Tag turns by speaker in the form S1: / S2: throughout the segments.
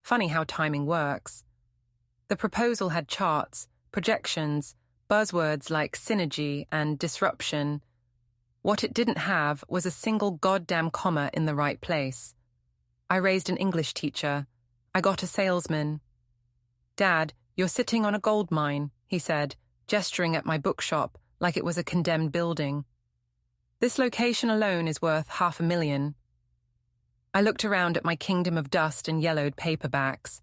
S1: Funny how timing works. The proposal had charts, projections, buzzwords like synergy and disruption. What it didn't have was a single goddamn comma in the right place. I raised an English teacher. I got a salesman. "Dad, you're sitting on a gold mine," he said, gesturing at my bookshop like it was a condemned building. "This location alone is worth $500,000. I looked around at my kingdom of dust and yellowed paperbacks.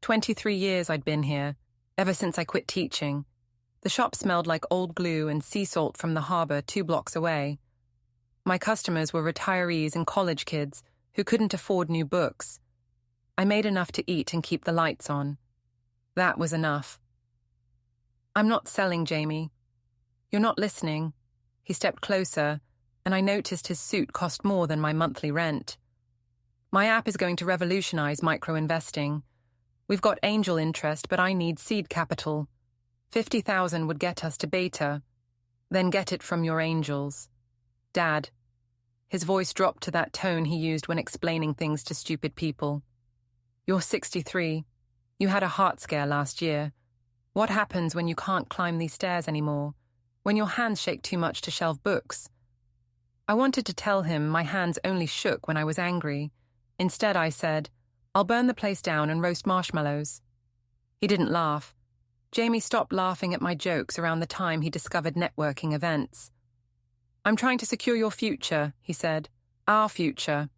S1: 23 years I'd been here, ever since I quit teaching. The shop smelled like old glue and sea salt from the harbor 2 blocks away. My customers were retirees and college kids who couldn't afford new books. I made enough to eat and keep the lights on. That was enough. "I'm not selling, Jamie. You're not listening." He stepped closer, and I noticed his suit cost more than my monthly rent. "My app is going to revolutionize micro-investing. We've got angel interest, but I need seed capital. 50,000 would get us to beta. Then get it from your angels. Dad." His voice dropped to that tone he used when explaining things to stupid people. "You're 63. You had a heart scare last year. What happens when you can't climb these stairs anymore? When your hands shake too much to shelve books?" I wanted to tell him my hands only shook when I was angry. Instead, I said, "I'll burn the place down and roast marshmallows." He didn't laugh. Jamie stopped laughing at my jokes around the time he discovered networking events. "I'm trying to secure your future," he said. "Our future.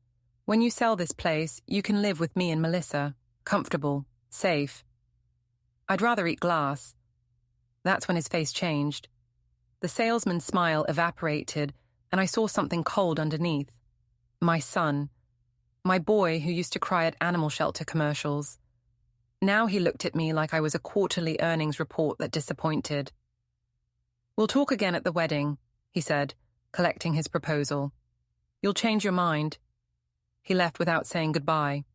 S1: When you sell this place, you can live with me and Melissa. Comfortable. Safe." "I'd rather eat glass." That's when his face changed. The salesman's smile evaporated, and I saw something cold underneath. My son. My boy who used to cry at animal shelter commercials. Now he looked at me like I was a quarterly earnings report that disappointed. "We'll talk again at the wedding," he said, collecting his proposal. "You'll change your mind." He left without saying goodbye.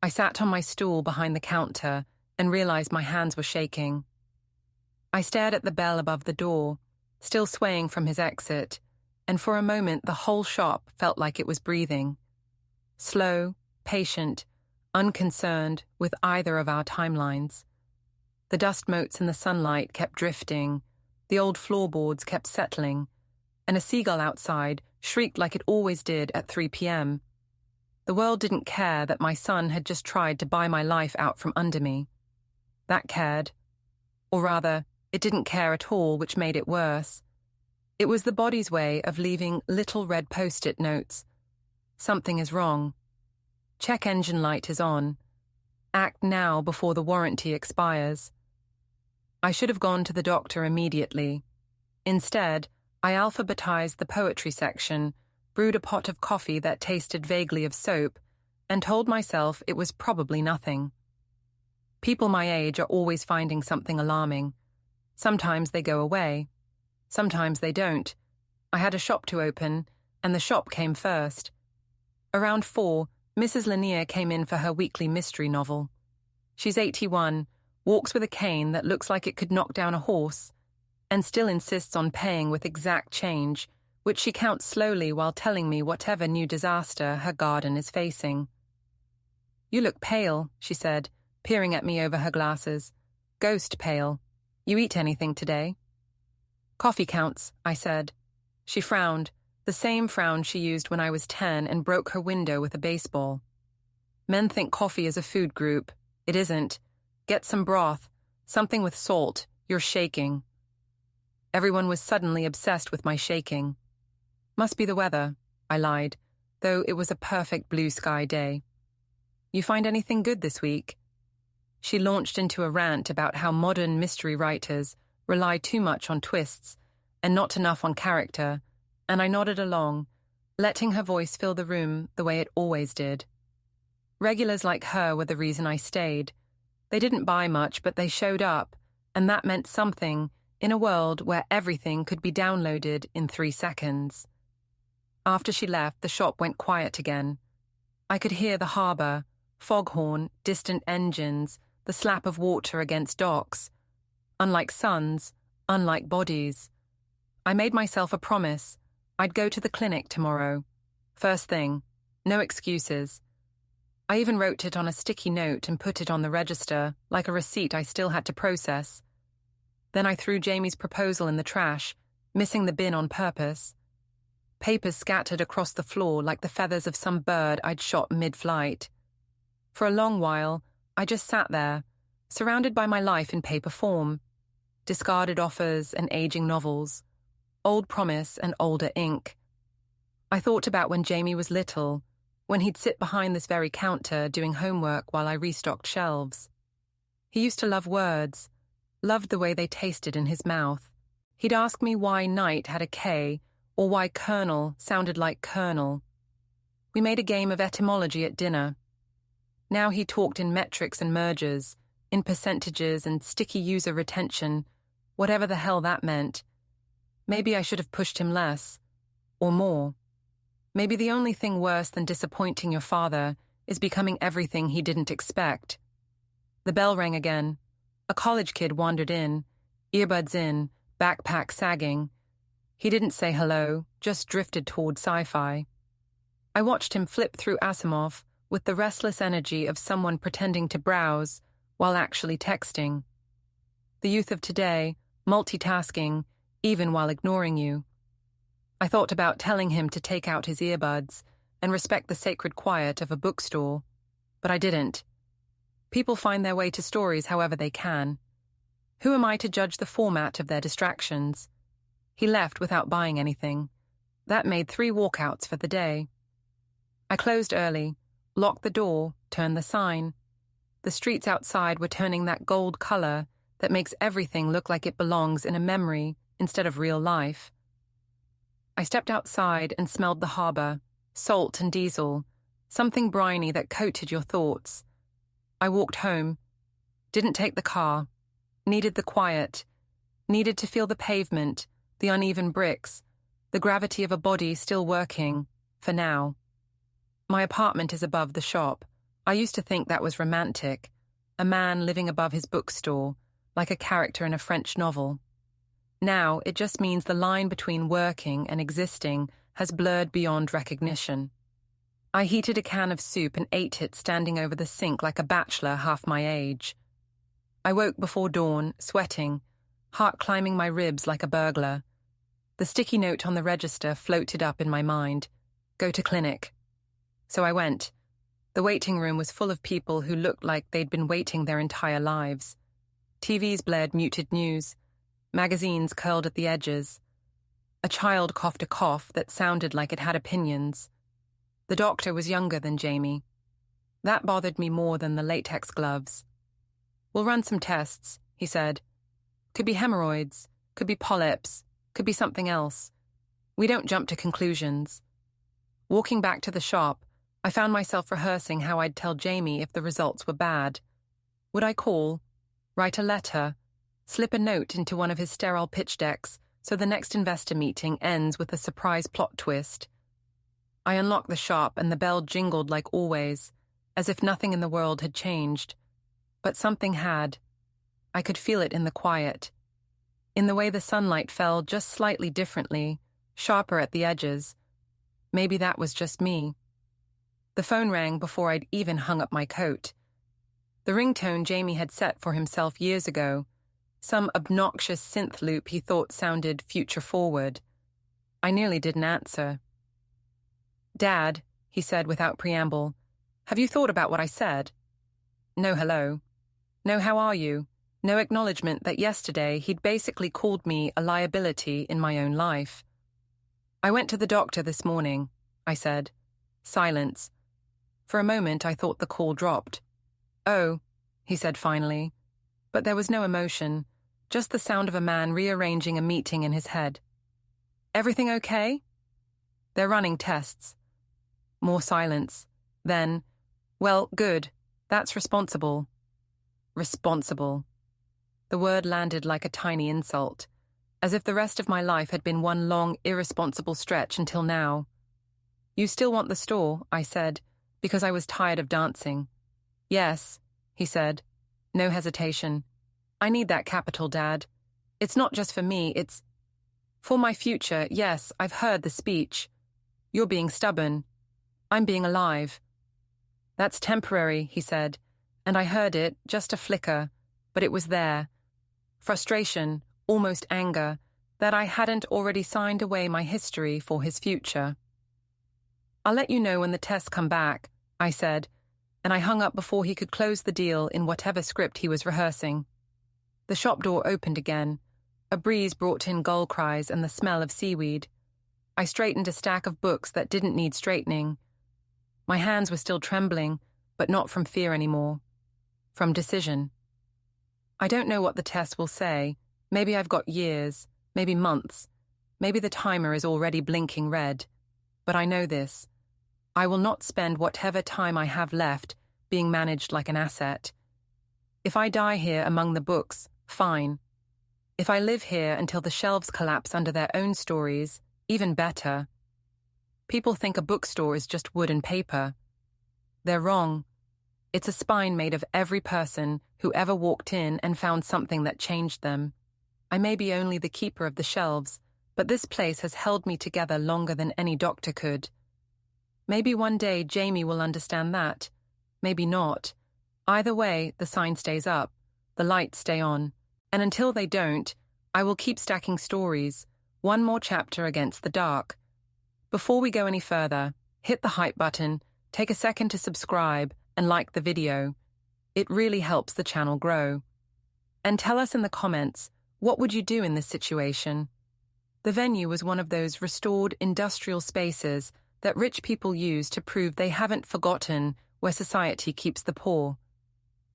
S1: I sat on my stool behind the counter and realized my hands were shaking. I stared at the bell above the door, still swaying from his exit, and for a moment the whole shop felt like it was breathing. Slow, patient, unconcerned with either of our timelines. The dust motes in the sunlight kept drifting, the old floorboards kept settling, and a seagull outside shrieked like it always did at 3 p.m. The world didn't care that my son had just tried to buy my life out from under me. That cared. Or rather, it didn't care at all, which made it worse. It was the body's way of leaving little red post-it notes. Something is wrong. Check engine light is on. Act now before the warranty expires. I should have gone to the doctor immediately. Instead, I alphabetized the poetry section, brewed a pot of coffee that tasted vaguely of soap, and told myself it was probably nothing. People my age are always finding something alarming. Sometimes they go away. Sometimes they don't. I had a shop to open, and the shop came first. Around 4, Mrs. Lanier came in for her weekly mystery novel. She's 81, walks with a cane that looks like it could knock down a horse, and still insists on paying with exact change, which she counts slowly while telling me whatever new disaster her garden is facing. "You look pale," she said, peering at me over her glasses. "Ghost pale. You eat anything today?" "Coffee counts," I said. She frowned, the same frown she used when I was 10 and broke her window with a baseball. "Men think coffee is a food group. It isn't. Get some broth, something with salt. You're shaking." Everyone was suddenly obsessed with my shaking. "Must be the weather," I lied, though it was a perfect blue sky day. "You find anything good this week?" She launched into a rant about how modern mystery writers rely too much on twists and not enough on character, and I nodded along, letting her voice fill the room the way it always did. Regulars like her were the reason I stayed. They didn't buy much, but they showed up, and that meant something in a world where everything could be downloaded in 3 seconds. After she left, the shop went quiet again. I could hear the harbor, foghorn, distant engines, the slap of water against docks. Unlike suns, unlike bodies. I made myself a promise. I'd go to the clinic tomorrow. First thing. No excuses. I even wrote it on a sticky note and put it on the register, like a receipt I still had to process. Then I threw Jamie's proposal in the trash, missing the bin on purpose. Papers scattered across the floor like the feathers of some bird I'd shot mid-flight. For a long while, I just sat there, surrounded by my life in paper form. Discarded offers and aging novels, old promise and older ink. I thought about when Jamie was little, when he'd sit behind this very counter doing homework while I restocked shelves. He used to love words, loved the way they tasted in his mouth. He'd ask me why knight had a K or why colonel sounded like colonel. We made a game of etymology at dinner. Now he talked in metrics and mergers, in percentages and sticky user retention, whatever the hell that meant. Maybe I should have pushed him less, or more. Maybe the only thing worse than disappointing your father is becoming everything he didn't expect. The bell rang again. A college kid wandered in, earbuds in, backpack sagging. He didn't say hello, just drifted toward sci-fi. I watched him flip through Asimov with the restless energy of someone pretending to browse while actually texting. The youth of today, multitasking, even while ignoring you. I thought about telling him to take out his earbuds and respect the sacred quiet of a bookstore, but I didn't. People find their way to stories however they can. Who am I to judge the format of their distractions? He left without buying anything. That made 3 walkouts for the day. I closed early, locked the door, turned the sign. The streets outside were turning that gold color that makes everything look like it belongs in a memory instead of real life. I stepped outside and smelled the harbor, salt and diesel, something briny that coated your thoughts. I walked home, didn't take the car, needed the quiet, needed to feel the pavement, the uneven bricks, the gravity of a body still working, for now. My apartment is above the shop. I used to think that was romantic, a man living above his bookstore, like a character in a French novel. Now it just means the line between working and existing has blurred beyond recognition. I heated a can of soup and ate it standing over the sink like a bachelor half my age. I woke before dawn, sweating, heart climbing my ribs like a burglar. The sticky note on the register floated up in my mind. Go to clinic. So I went. The waiting room was full of people who looked like they'd been waiting their entire lives. TVs blared muted news. Magazines curled at the edges. A child coughed a cough that sounded like it had opinions. The doctor was younger than Jamie. That bothered me more than the latex gloves. We'll run some tests, he said. Could be hemorrhoids, could be polyps, could be something else. We don't jump to conclusions. Walking back to the shop, I found myself rehearsing how I'd tell Jamie if the results were bad. Would I call, write a letter, slip a note into one of his sterile pitch decks so the next investor meeting ends with a surprise plot twist? I unlocked the shop and the bell jingled like always, as if nothing in the world had changed. But something had. I could feel it in the quiet. In the way the sunlight fell just slightly differently, sharper at the edges. Maybe that was just me. The phone rang before I'd even hung up my coat. The ringtone Jamie had set for himself years ago, some obnoxious synth loop he thought sounded future-forward. I nearly didn't answer. Dad, he said without preamble, have you thought about what I said? No hello. No how are you? No acknowledgement that yesterday he'd basically called me a liability in my own life. I went to the doctor this morning, I said. Silence. For a moment I thought the call dropped. Oh, he said finally. But there was no emotion, just the sound of a man rearranging a meeting in his head. Everything okay? They're running tests. More silence. Then, well, good. That's responsible. Responsible. The word landed like a tiny insult, as if the rest of my life had been one long, irresponsible stretch until now. You still want the store, I said, because I was tired of dancing. Yes, he said. No hesitation. I need that capital, Dad. It's not just for me, it's... For my future, yes, I've heard the speech. You're being stubborn. I'm being alive. "That's temporary," he said, and I heard it, just a flicker, but it was there. Frustration, almost anger, that I hadn't already signed away my history for his future. "I'll let you know when the tests come back," I said, and I hung up before he could close the deal in whatever script he was rehearsing. The shop door opened again. A breeze brought in gull cries and the smell of seaweed. I straightened a stack of books that didn't need straightening. My hands were still trembling, but not from fear anymore. From decision. I don't know what the test will say. Maybe I've got years, maybe months. Maybe the timer is already blinking red. But I know this. I will not spend whatever time I have left being managed like an asset. If I die here among the books, fine. If I live here until the shelves collapse under their own stories, even better. People think a bookstore is just wood and paper. They're wrong. It's a spine made of every person who ever walked in and found something that changed them. I may be only the keeper of the shelves, but this place has held me together longer than any doctor could. Maybe one day Jamie will understand that. Maybe not. Either way, the sign stays up, the lights stay on, and until they don't, I will keep stacking stories, one more chapter against the dark. Before we go any further, hit the hype button, take a second to subscribe, and like the video. It really helps the channel grow. And tell us in the comments, what would you do in this situation? The venue was one of those restored industrial spaces that rich people use to prove they haven't forgotten where society keeps the poor.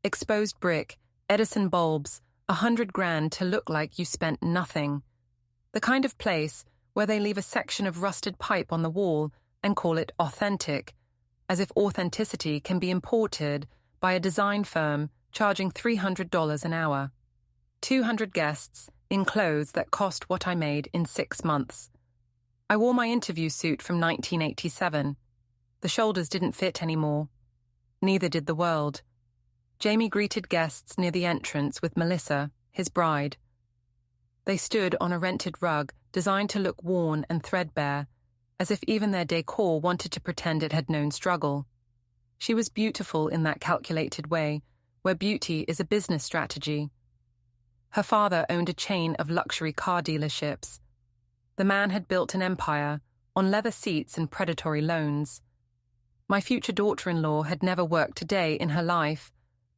S1: Exposed brick, Edison bulbs, $100,000 to look like you spent nothing. The kind of place where they leave a section of rusted pipe on the wall and call it authentic, as if authenticity can be imported by a design firm charging $300 an hour. 200 guests in clothes that cost what I made in 6 months. I wore my interview suit from 1987. The shoulders didn't fit anymore. Neither did the world. Jamie greeted guests near the entrance with Melissa, his bride. They stood on a rented rug designed to look worn and threadbare, as if even their decor wanted to pretend it had known struggle. She was beautiful in that calculated way, where beauty is a business strategy. Her father owned a chain of luxury car dealerships. The man had built an empire on leather seats and predatory loans. My future daughter-in-law had never worked a day in her life,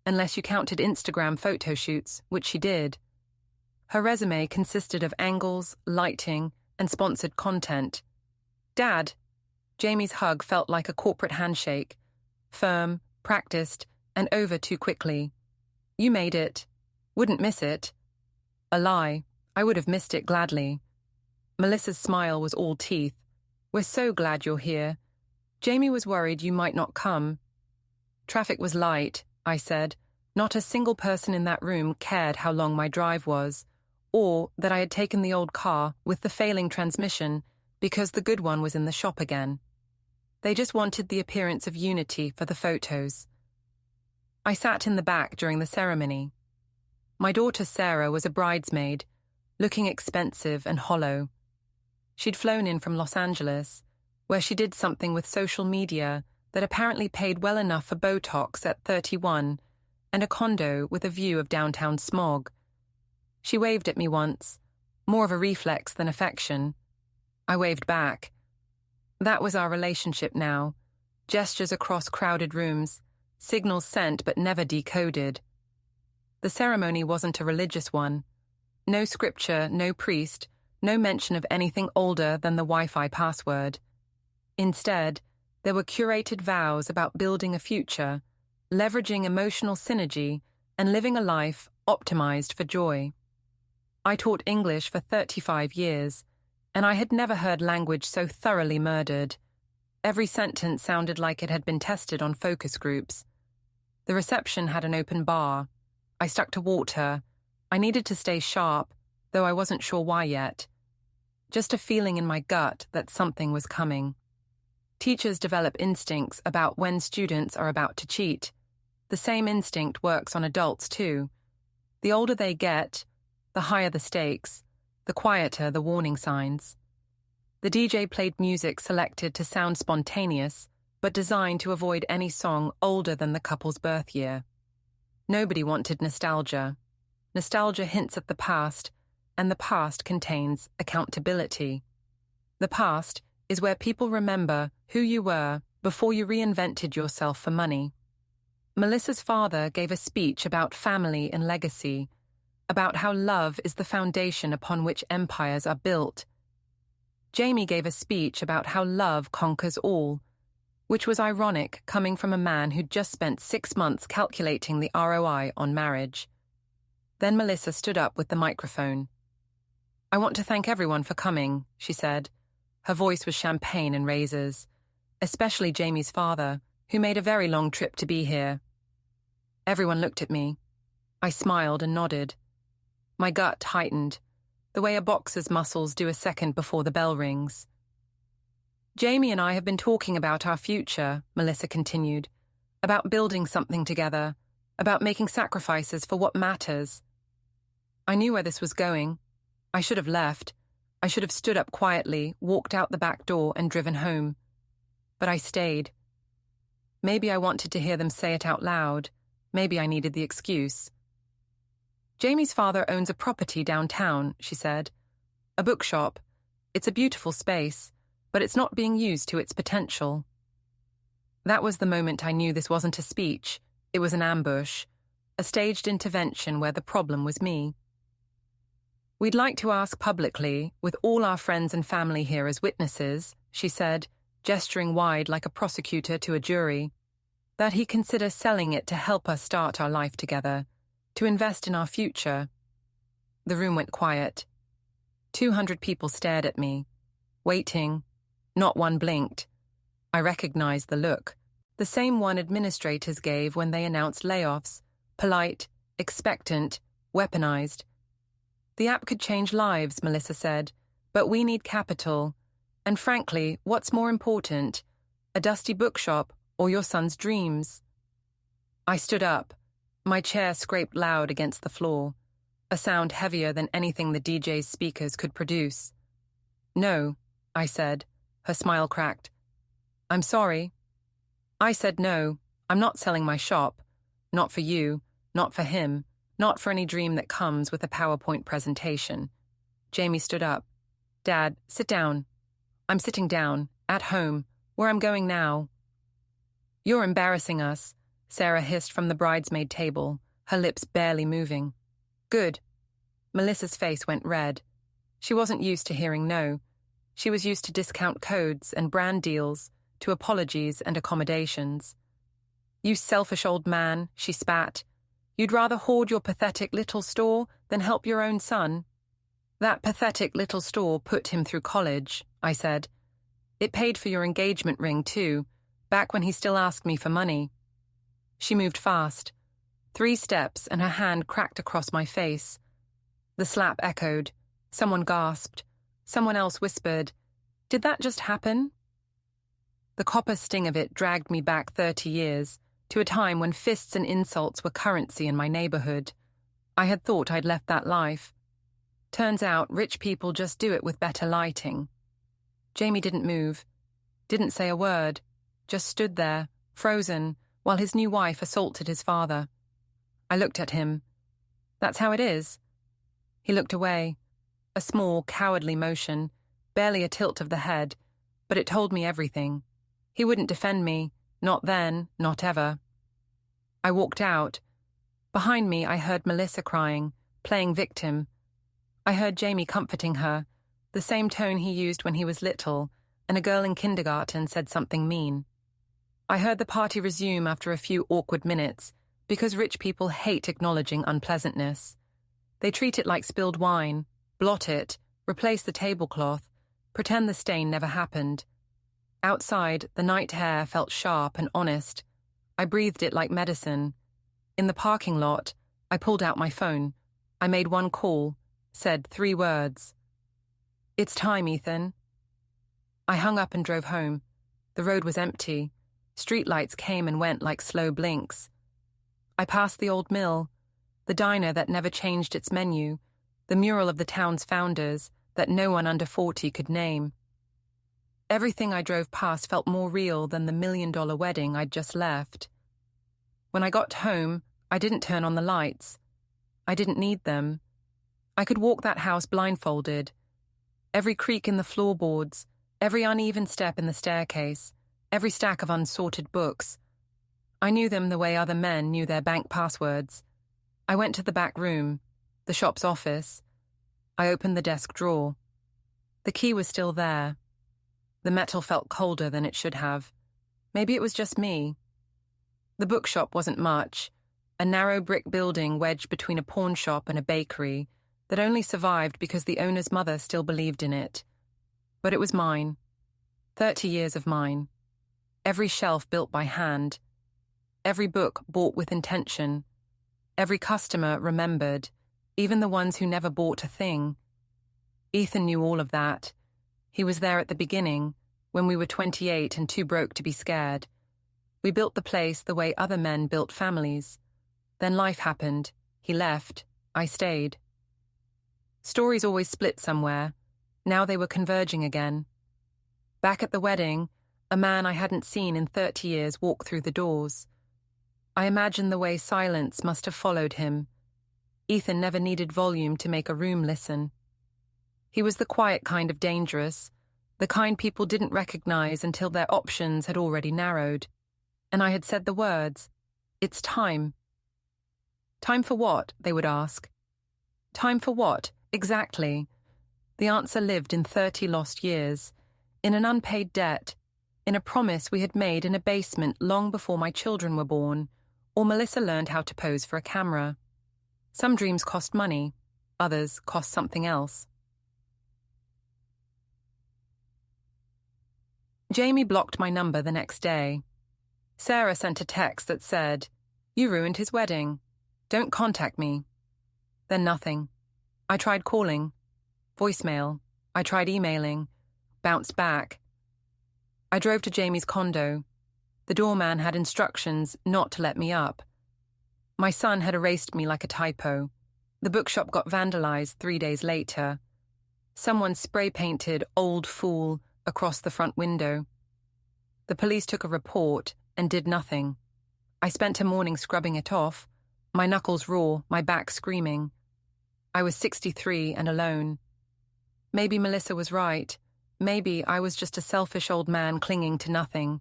S1: unless you counted Instagram photo shoots, which she did. Her resume consisted of angles, lighting, and sponsored content. "Dad!" Jamie's hug felt like a corporate handshake. Firm, practiced, and over too quickly. "You made it. Wouldn't miss it." A lie. I would have missed it gladly. Melissa's smile was all teeth. "We're so glad you're here. Jamie was worried you might not come." "Traffic was light," I said. Not a single person in that room cared how long my drive was, or that I had taken the old car with the failing transmission because the good one was in the shop again. They just wanted the appearance of unity for the photos. I sat in the back during the ceremony. My daughter Sarah was a bridesmaid, looking expensive and hollow. She'd flown in from Los Angeles, where she did something with social media that apparently paid well enough for Botox at 31 and a condo with a view of downtown smog. She waved at me once, more of a reflex than affection. I waved back. That was our relationship now. Gestures across crowded rooms, signals sent but never decoded. The ceremony wasn't a religious one. No scripture, no priest, no mention of anything older than the Wi-Fi password. Instead, there were curated vows about building a future, leveraging emotional synergy, and living a life optimized for joy. I taught English for 35 years, and I had never heard language so thoroughly murdered. Every sentence sounded like it had been tested on focus groups. The reception had an open bar. I stuck to water. I needed to stay sharp, though I wasn't sure why yet. Just a feeling in my gut that something was coming. Teachers develop instincts about when students are about to cheat. The same instinct works on adults too. The older they get, the higher the stakes, the quieter the warning signs. The DJ played music selected to sound spontaneous, but designed to avoid any song older than the couple's birth year. Nobody wanted nostalgia. Nostalgia hints at the past, and the past contains accountability. The past is where people remember who you were before you reinvented yourself for money. Melissa's father gave a speech about family and legacy, about how love is the foundation upon which empires are built. Jamie gave a speech about how love conquers all, which was ironic coming from a man who'd just spent 6 months calculating the ROI on marriage. Then Melissa stood up with the microphone. "I want to thank everyone for coming," she said. Her voice was champagne and razors, especially Jamie's father, who made a very long trip to be here. Everyone looked at me. I smiled and nodded. My gut tightened, the way a boxer's muscles do a second before the bell rings. "Jamie and I have been talking about our future," Melissa continued, "about building something together, about making sacrifices for what matters." I knew where this was going. I should have left. I should have stood up quietly, walked out the back door, and driven home. But I stayed. Maybe I wanted to hear them say it out loud. Maybe I needed the excuse. "Jamie's father owns a property downtown," she said. "A bookshop. It's a beautiful space, but it's not being used to its potential." That was the moment I knew this wasn't a speech. It was an ambush, a staged intervention where the problem was me. "We'd like to ask publicly, with all our friends and family here as witnesses," she said, gesturing wide like a prosecutor to a jury, "that he consider selling it to help us start our life together, to invest in our future." The room went quiet. 200 people stared at me, waiting. Not one blinked. I recognized the look, the same one administrators gave when they announced layoffs, polite, expectant, weaponized. "The app could change lives," Melissa said, "but we need capital. And frankly, what's more important, a dusty bookshop or your son's dreams?" I stood up. My chair scraped loud against the floor, a sound heavier than anything the DJ's speakers could produce. "No," I said. Her smile cracked. "I'm sorry." I said no. I'm not selling my shop. Not for you, not for him, not for any dream that comes with a PowerPoint presentation. Jamie stood up. "Dad, sit down." "I'm sitting down, at home, where I'm going now." "You're embarrassing us," Sarah hissed from the bridesmaid table, her lips barely moving. "Good." Melissa's face went red. She wasn't used to hearing no. She was used to discount codes and brand deals, to apologies and accommodations. "You selfish old man," she spat. "You'd rather hoard your pathetic little store than help your own son." "That pathetic little store put him through college," I said. "It paid for your engagement ring, too, back when he still asked me for money." She moved fast. 3 steps and her hand cracked across my face. The slap echoed. Someone gasped. Someone else whispered, "Did that just happen?" The copper sting of it dragged me back 30 years, to a time when fists and insults were currency in my neighborhood. I had thought I'd left that life. Turns out rich people just do it with better lighting. Jamie didn't move, didn't say a word, just stood there, frozen, while his new wife assaulted his father. I looked at him. "That's how it is." He looked away. A small, cowardly motion, barely a tilt of the head, but it told me everything. He wouldn't defend me, not then, not ever. I walked out. Behind me, I heard Melissa crying, playing victim. I heard Jamie comforting her, the same tone he used when he was little, and a girl in kindergarten said something mean. I heard the party resume after a few awkward minutes, because rich people hate acknowledging unpleasantness. They treat it like spilled wine, blot it, replace the tablecloth, pretend the stain never happened. Outside, the night air felt sharp and honest. I breathed it like medicine. In the parking lot, I pulled out my phone. I made 1 call, said 3 words. "It's time, Ethan." I hung up and drove home. The road was empty. Streetlights came and went like slow blinks. I passed the old mill, the diner that never changed its menu, the mural of the town's founders that no one under 40 could name. Everything I drove past felt more real than the $1 million wedding I'd just left. When I got home, I didn't turn on the lights. I didn't need them. I could walk that house blindfolded. Every creak in the floorboards, every uneven step in the staircase, every stack of unsorted books. I knew them the way other men knew their bank passwords. I went to the back room, the shop's office. I opened the desk drawer. The key was still there. The metal felt colder than it should have. Maybe it was just me. The bookshop wasn't much, a narrow brick building wedged between a pawn shop and a bakery that only survived because the owner's mother still believed in it. But it was mine. 30 years of mine. Every shelf built by hand. Every book bought with intention. Every customer remembered, even the ones who never bought a thing. Ethan knew all of that. He was there at the beginning, when we were 28 and too broke to be scared. We built the place the way other men built families. Then life happened. He left. I stayed. Stories always split somewhere. Now they were converging again. Back at the wedding, a man I hadn't seen in 30 years walked through the doors. I imagined the way silence must have followed him. Ethan never needed volume to make a room listen. He was the quiet kind of dangerous, the kind people didn't recognize until their options had already narrowed. And I had said the words, "It's time." Time for what? They would ask. Time for what, exactly? The answer lived in 30 lost years, in an unpaid debt, in a promise we had made in a basement long before my children were born, or Melissa learned how to pose for a camera. Some dreams cost money, others cost something else. Jamie blocked my number the next day. Sarah sent a text that said, "You ruined his wedding. Don't contact me." Then nothing. I tried calling. Voicemail. I tried emailing. Bounced back. I drove to Jamie's condo. The doorman had instructions not to let me up. My son had erased me like a typo. The bookshop got vandalized 3 days later. Someone spray-painted "Old Fool" across the front window. The police took a report and did nothing. I spent a morning scrubbing it off, my knuckles raw, my back screaming. I was 63 and alone. Maybe Melissa was right. Maybe I was just a selfish old man clinging to nothing.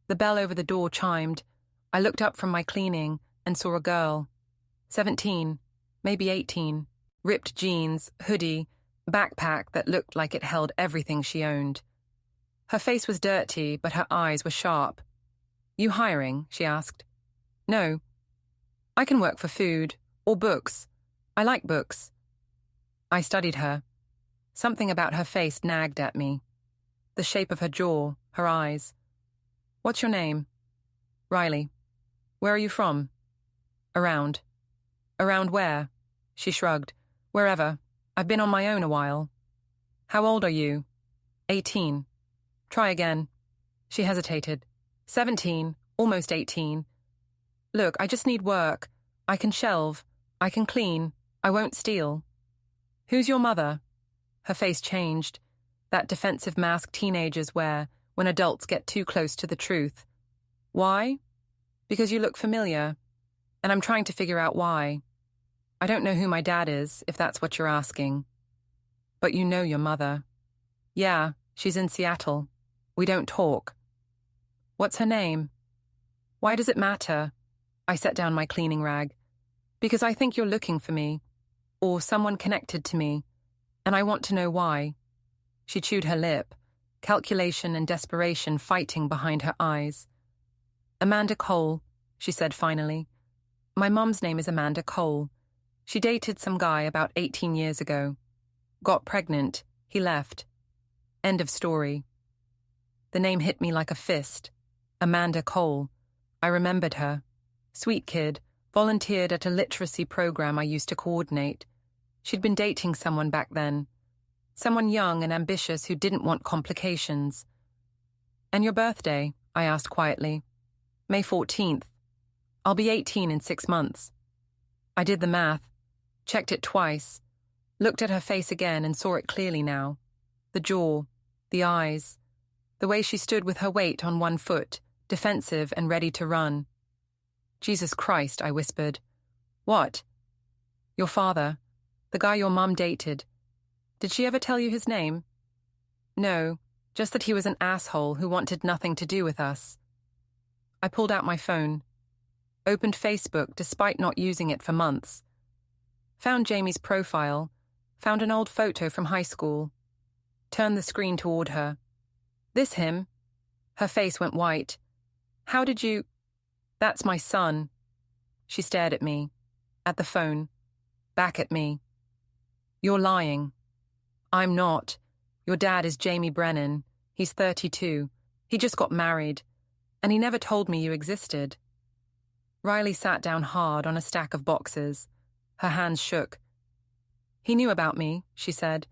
S1: The bell over the door chimed. I looked up from my cleaning and saw a girl. 17, maybe 18. Ripped jeans, hoodie, backpack that looked like it held everything she owned. Her face was dirty, but her eyes were sharp. "You hiring?" she asked. "No. I can work for food, or books. I like books." I studied her. Something about her face nagged at me. The shape of her jaw, her eyes. "What's your name?" "Riley." "Where are you from?" "Around." "Around where?" She shrugged. "Wherever. I've been on my own a while." "How old are you?" 18. "Try again." She hesitated. 17, almost 18. "Look, I just need work. I can shelve. I can clean. I won't steal." "Who's your mother?" Her face changed. That defensive mask teenagers wear when adults get too close to the truth. "Why?" "Because you look familiar. And I'm trying to figure out why. I don't know who my dad is, if that's what you're asking." "But you know your mother." "Yeah, she's in Seattle. We don't talk." "What's her name?" "Why does it matter?" I set down my cleaning rag. "Because I think you're looking for me, or someone connected to me, and I want to know why." She chewed her lip, calculation and desperation fighting behind her eyes. "Amanda Cole," she said finally. "My mom's name is Amanda Cole. She dated some guy about 18 years ago. Got pregnant. He left. End of story." The name hit me like a fist. Amanda Cole. I remembered her. Sweet kid, volunteered at a literacy program I used to coordinate. She'd been dating someone back then. Someone young and ambitious who didn't want complications. "And your birthday?" I asked quietly. "May 14th. I'll be 18 in 6 months." I did the math, checked it twice, looked at her face again and saw it clearly now. The jaw, The eyes. The way she stood with her weight on one foot, defensive and ready to run. Jesus Christ, I whispered. What? Your father. The guy your mum dated. Did she ever tell you his name? No, just that he was an asshole who wanted nothing to do with us. I pulled out my phone. Opened Facebook despite not using it for months. Found Jamie's profile. Found an old photo from high school. Turned the screen toward her. This him? Her face went white. How did you... That's my son. She stared at me. At the phone. Back at me. You're lying. I'm not. Your dad is Jamie Brennan. He's 32. He just got married. And he never told me you existed. Riley sat down hard on a stack of boxes. Her hands shook. He knew about me, she said.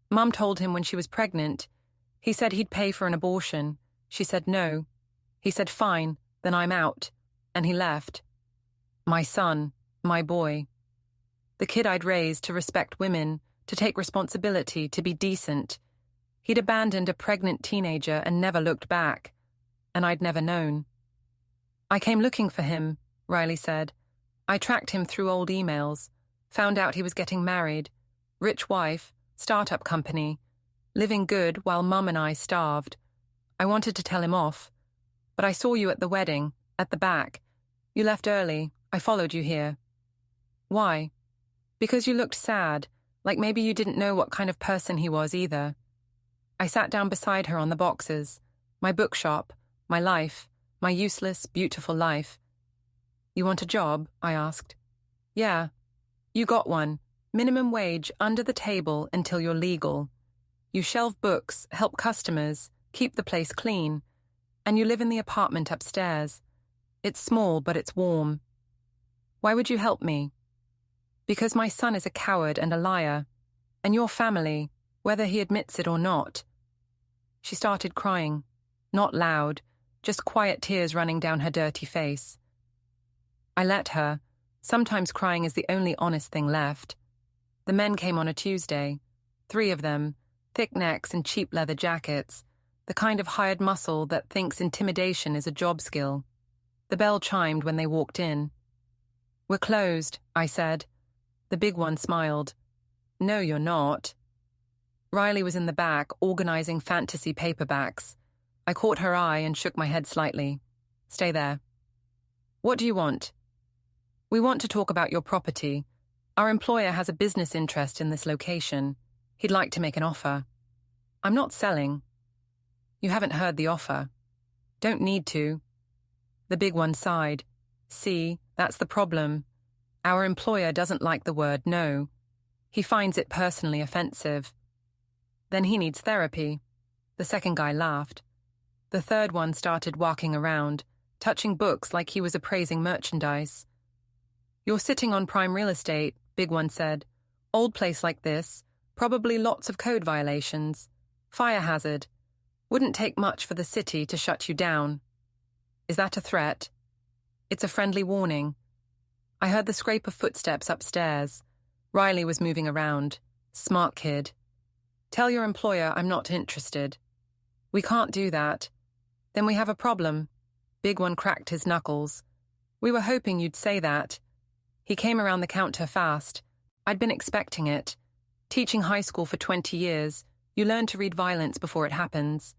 S1: Mum told him when she was pregnant. He said he'd pay for an abortion. She said no. He said fine, then I'm out. And he left. My son, my boy. The kid I'd raised to respect women, to take responsibility, to be decent. He'd abandoned a pregnant teenager and never looked back. And I'd never known. I came looking for him, Riley said. I tracked him through old emails, found out he was getting married, rich wife, startup company, living good while Mum and I starved. I wanted to tell him off. But I saw you at the wedding, at the back. You left early. I followed you here. Why? Because you looked sad, like maybe you didn't know what kind of person he was either. I sat down beside her on the boxes. My bookshop, my life, my useless, beautiful life. You want a job? I asked. Yeah. You got one. Minimum wage, under the table until you're legal. You shelve books, help customers, keep the place clean. And you live in the apartment upstairs. It's small, but it's warm. Why would you help me? Because my son is a coward and a liar. And your family, whether he admits it or not. She started crying. Not loud, just quiet tears running down her dirty face. I let her. Sometimes crying is the only honest thing left. The men came on a Tuesday. 3 of them, thick necks and cheap leather jackets, the kind of hired muscle that thinks intimidation is a job skill. The bell chimed when they walked in. We're closed, I said. The big one smiled. No, you're not. Riley was in the back, organizing fantasy paperbacks. I caught her eye and shook my head slightly. Stay there. What do you want? We want to talk about your property. Our employer has a business interest in this location. He'd like to make an offer. I'm not selling. You haven't heard the offer. Don't need to. The big one sighed. See, that's the problem. Our employer doesn't like the word no. He finds it personally offensive. Then he needs therapy. The second guy laughed. The third one started walking around, touching books like he was appraising merchandise. You're sitting on prime real estate, big one said. Old place like this, probably lots of code violations. Fire hazard. Wouldn't take much for the city to shut you down. Is that a threat? It's a friendly warning. I heard the scrape of footsteps upstairs. Riley was moving around. Smart kid. Tell your employer I'm not interested. We can't do that. Then we have a problem. Big one cracked his knuckles. We were hoping you'd say that. He came around the counter fast. I'd been expecting it. Teaching high school for 20 years, you learn to read violence before it happens.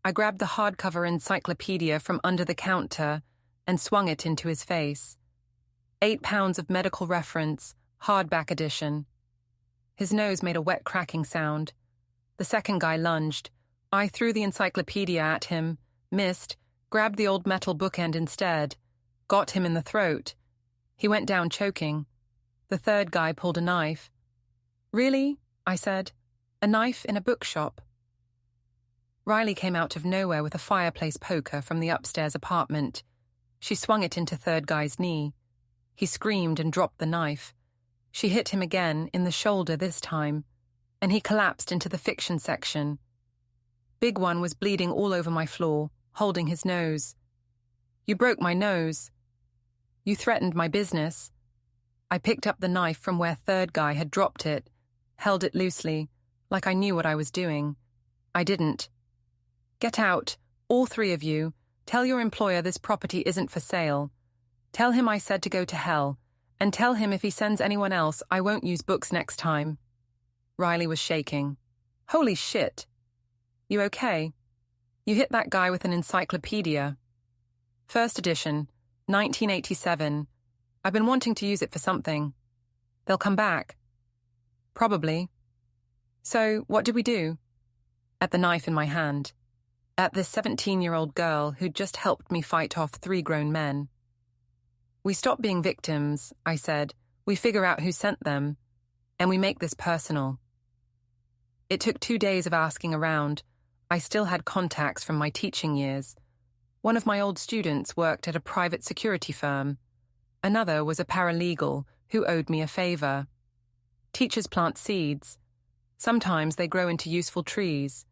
S1: I grabbed the hardcover encyclopedia from under the counter and swung it into his face. 8 pounds of medical reference, hardback edition. His nose made a wet cracking sound. The second guy lunged. I threw the encyclopedia at him, missed, grabbed the old metal bookend instead, got him in the throat. He went down choking. The third guy pulled a knife. Really? I said. A knife in a bookshop? Riley came out of nowhere with a fireplace poker from the upstairs apartment. She swung it into third guy's knee. He screamed and dropped the knife. She hit him again, in the shoulder this time, and he collapsed into the fiction section. Big one was bleeding all over my floor, holding his nose. You broke my nose. You threatened my business. I picked up the knife from where third guy had dropped it, held it loosely, like I knew what I was doing. I didn't. Get out, all three of you. Tell your employer this property isn't for sale. Tell him I said to go to hell, and tell him if he sends anyone else, I won't use books next time. Riley was shaking. Holy shit. You okay? You hit that guy with an encyclopedia. First edition, 1987. I've been wanting to use it for something. They'll come back. Probably. So, what did we do? At the knife in my hand. At this 17-year-old girl who'd just helped me fight off 3 grown men. We stop being victims, I said. We figure out who sent them. And we make this personal. It took 2 days of asking around. I still had contacts from my teaching years. One of my old students worked at a private security firm. Another was a paralegal who owed me a favor. Teachers plant seeds. Sometimes they grow into useful trees.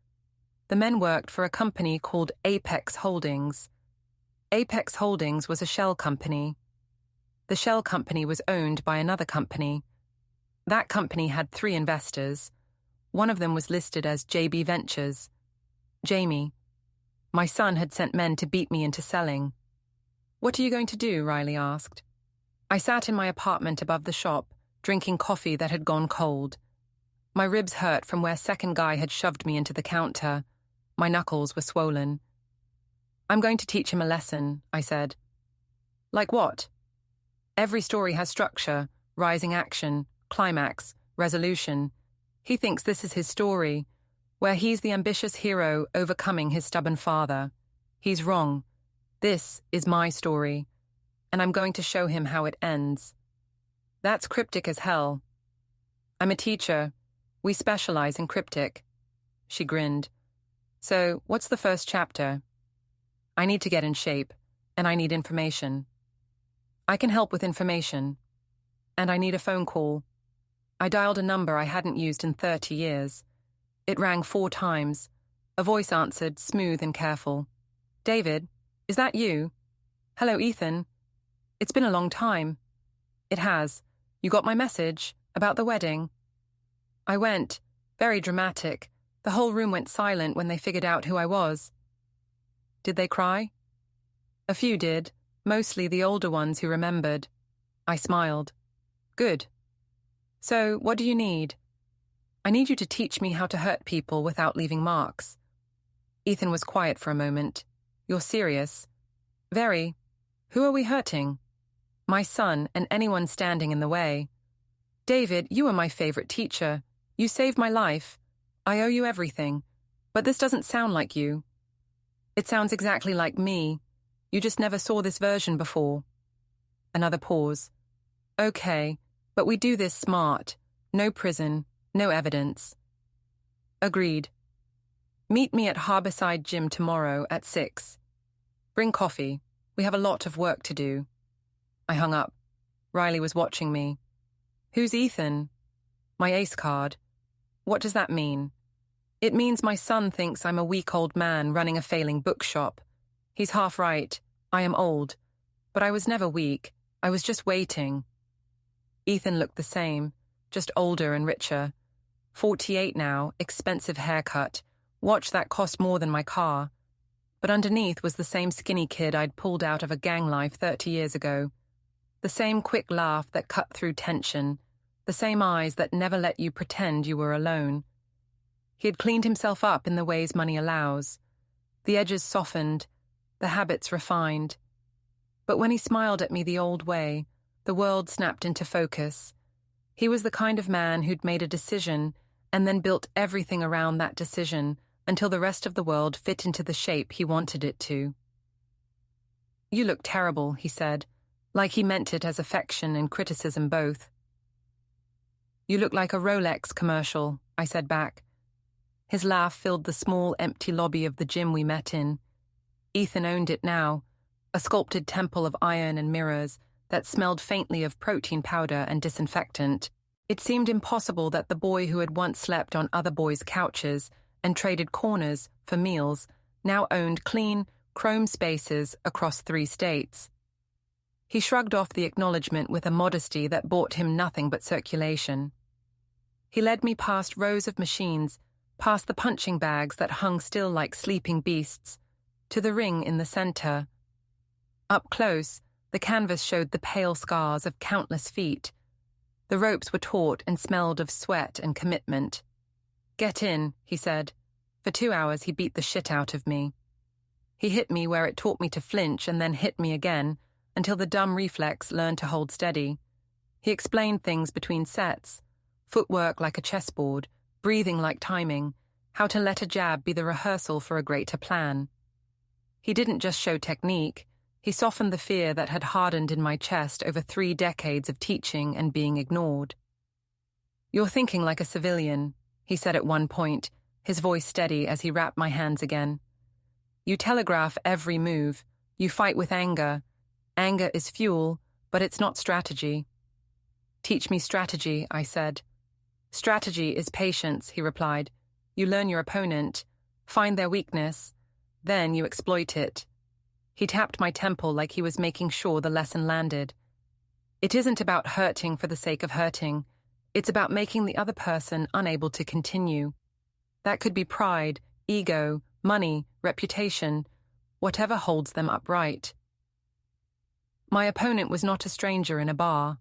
S1: The men worked for a company called Apex Holdings. Apex Holdings was a shell company. The shell company was owned by another company. That company had 3 investors. One of them was listed as JB Ventures. Jamie. My son had sent men to beat me into selling. What are you going to do? Riley asked. I sat in my apartment above the shop, drinking coffee that had gone cold. My ribs hurt from where second guy had shoved me into the counter. My knuckles were swollen. I'm going to teach him a lesson, I said. Like what? Every story has structure, rising action, climax, resolution. He thinks this is his story, where he's the ambitious hero overcoming his stubborn father. He's wrong. This is my story, and I'm going to show him how it ends. That's cryptic as hell. I'm a teacher. We specialize in cryptic. She grinned. So, what's the first chapter? I need to get in shape, and I need information. I can help with information. And I need a phone call. I dialed a number I hadn't used in 30 years. It rang 4 times. A voice answered, smooth and careful. David, is that you? Hello, Ethan. It's been a long time. It has. You got my message about the wedding? I went. Very dramatic. The whole room went silent when they figured out who I was. Did they cry? A few did, mostly the older ones who remembered. I smiled. Good. So, what do you need? I need you to teach me how to hurt people without leaving marks. Ethan was quiet for a moment. You're serious? Very. Who are we hurting? My son and anyone standing in the way. David, you are my favorite teacher. You saved my life. I owe you everything. But this doesn't sound like you. It sounds exactly like me. You just never saw this version before. Another pause. Okay, but we do this smart. No prison, no evidence. Agreed. Meet me at Harborside Gym tomorrow at 6. Bring coffee. We have a lot of work to do. I hung up. Riley was watching me. Who's Ethan? My ace card. What does that mean? It means my son thinks I'm a weak old man running a failing bookshop. He's half right. I am old. But I was never weak. I was just waiting. Ethan looked the same, just older and richer. 48 now, expensive haircut. Watch that cost more than my car. But underneath was the same skinny kid I'd pulled out of a gang life 30 years ago. The same quick laugh that cut through tension. The same eyes that never let you pretend you were alone. He had cleaned himself up in the ways money allows. The edges softened, the habits refined. But when he smiled at me the old way, the world snapped into focus. He was the kind of man who'd made a decision and then built everything around that decision until the rest of the world fit into the shape he wanted it to. You look terrible, he said, like he meant it as affection and criticism both. You look like a Rolex commercial, I said back. His laugh filled the small, empty lobby of the gym we met in. Ethan owned it now, a sculpted temple of iron and mirrors that smelled faintly of protein powder and disinfectant. It seemed impossible that the boy who had once slept on other boys' couches and traded corners for meals now owned clean, chrome spaces across 3 states. He shrugged off the acknowledgement with a modesty that bought him nothing but circulation. He led me past rows of machines, past the punching bags that hung still like sleeping beasts, to the ring in the center. Up close, the canvas showed the pale scars of countless feet. The ropes were taut and smelled of sweat and commitment. "Get in," he said. For 2 hours he beat the shit out of me. He hit me where it taught me to flinch and then hit me again, until the dumb reflex learned to hold steady. He explained things between sets, footwork like a chessboard, breathing like timing, how to let a jab be the rehearsal for a greater plan. He didn't just show technique, he softened the fear that had hardened in my chest over 3 decades of teaching and being ignored. "You're thinking like a civilian," he said at one point, his voice steady as he wrapped my hands again. "You telegraph every move. You fight with anger. Anger is fuel, but it's not strategy." "Teach me strategy," I said. "Strategy is patience," he replied. "You learn your opponent, find their weakness, then you exploit it." He tapped my temple like he was making sure the lesson landed. "It isn't about hurting for the sake of hurting. It's about making the other person unable to continue. That could be pride, ego, money, reputation, whatever holds them upright." My opponent was not a stranger in a bar.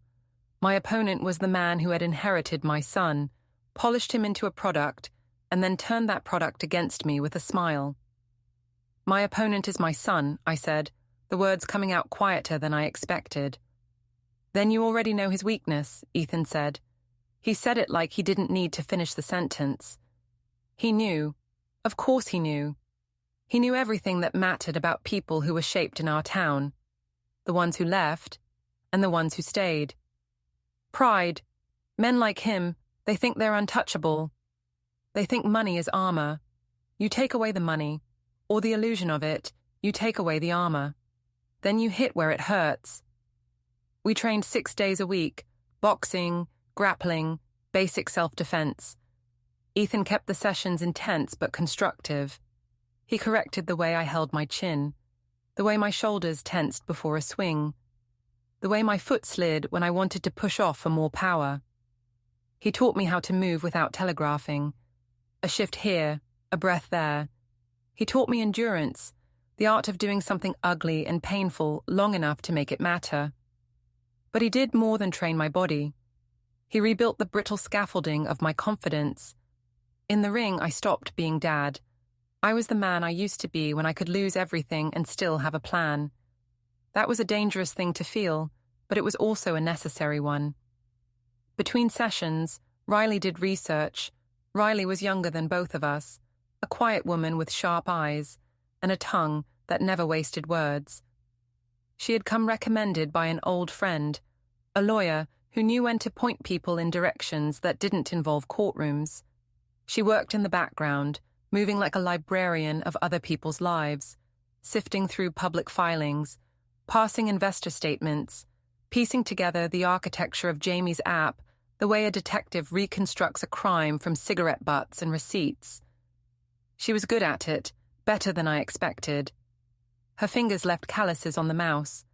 S1: My opponent was the man who had inherited my son, polished him into a product, and then turned that product against me with a smile. "My opponent is my son," I said, the words coming out quieter than I expected. "Then you already know his weakness," Ethan said. He said it like he didn't need to finish the sentence. He knew. Of course he knew. He knew everything that mattered about people who were shaped in our town. The ones who left, and the ones who stayed. Pride. Men like him, they think they're untouchable. They think money is armor. You take away the money, or the illusion of it, you take away the armor. Then you hit where it hurts. We trained 6 days a week, boxing, grappling, basic self-defense. Ethan kept the sessions intense but constructive. He corrected the way I held my chin, the way my shoulders tensed before a swing, the way my foot slid when I wanted to push off for more power. He taught me how to move without telegraphing. A shift here, a breath there. He taught me endurance, the art of doing something ugly and painful long enough to make it matter. But he did more than train my body. He rebuilt the brittle scaffolding of my confidence. In the ring, I stopped being dad. I was the man I used to be when I could lose everything and still have a plan. That was a dangerous thing to feel, but it was also a necessary one. Between sessions, Riley did research. Riley was younger than both of us, a quiet woman with sharp eyes and a tongue that never wasted words. She had come recommended by an old friend, a lawyer who knew when to point people in directions that didn't involve courtrooms. She worked in the background, moving like a librarian of other people's lives, sifting through public filings, parsing investor statements, piecing together the architecture of Jamie's app the way a detective reconstructs a crime from cigarette butts and receipts. She was good at it, better than I expected. Her fingers left calluses on the mouse.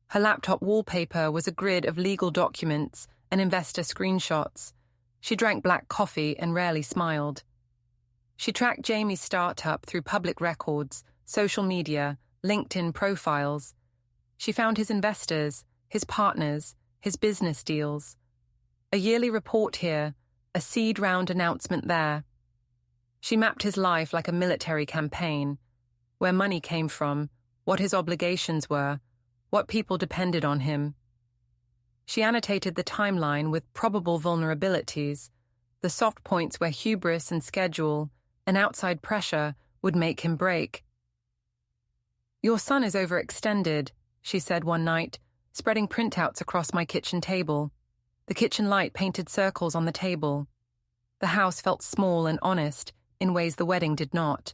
S1: Her laptop wallpaper was a grid of legal documents and investor screenshots. She drank black coffee and rarely smiled. She tracked Jamie's startup through public records, social media, LinkedIn profiles. She found his investors, his partners, his business deals. A yearly report here, a seed round announcement there. She mapped his life like a military campaign, where money came from, what his obligations were, what people depended on him. She annotated the timeline with probable vulnerabilities, the soft points where hubris and schedule and outside pressure would make him break. "Your son is overextended," she said one night, spreading printouts across my kitchen table. The kitchen light painted circles on the table. The house felt small and honest in ways the wedding did not.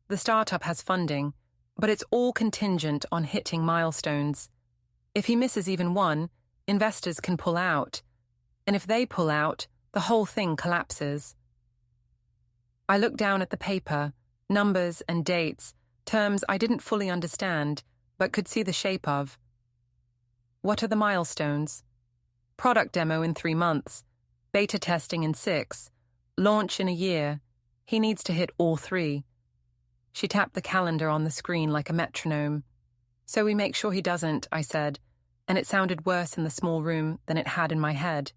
S1: "The startup has funding, but it's all contingent on hitting milestones. If he misses even one, investors can pull out. And if they pull out, the whole thing collapses." I looked down at the paper, numbers and dates, terms I didn't fully understand, but could see the shape of. "What are the milestones?" "Product demo in 3 months, beta testing in 6, Launch in a year. He needs to hit all 3. She tapped the calendar on the screen like a metronome. So we make sure he doesn't, I said, and it sounded worse in the small room than it had in my head.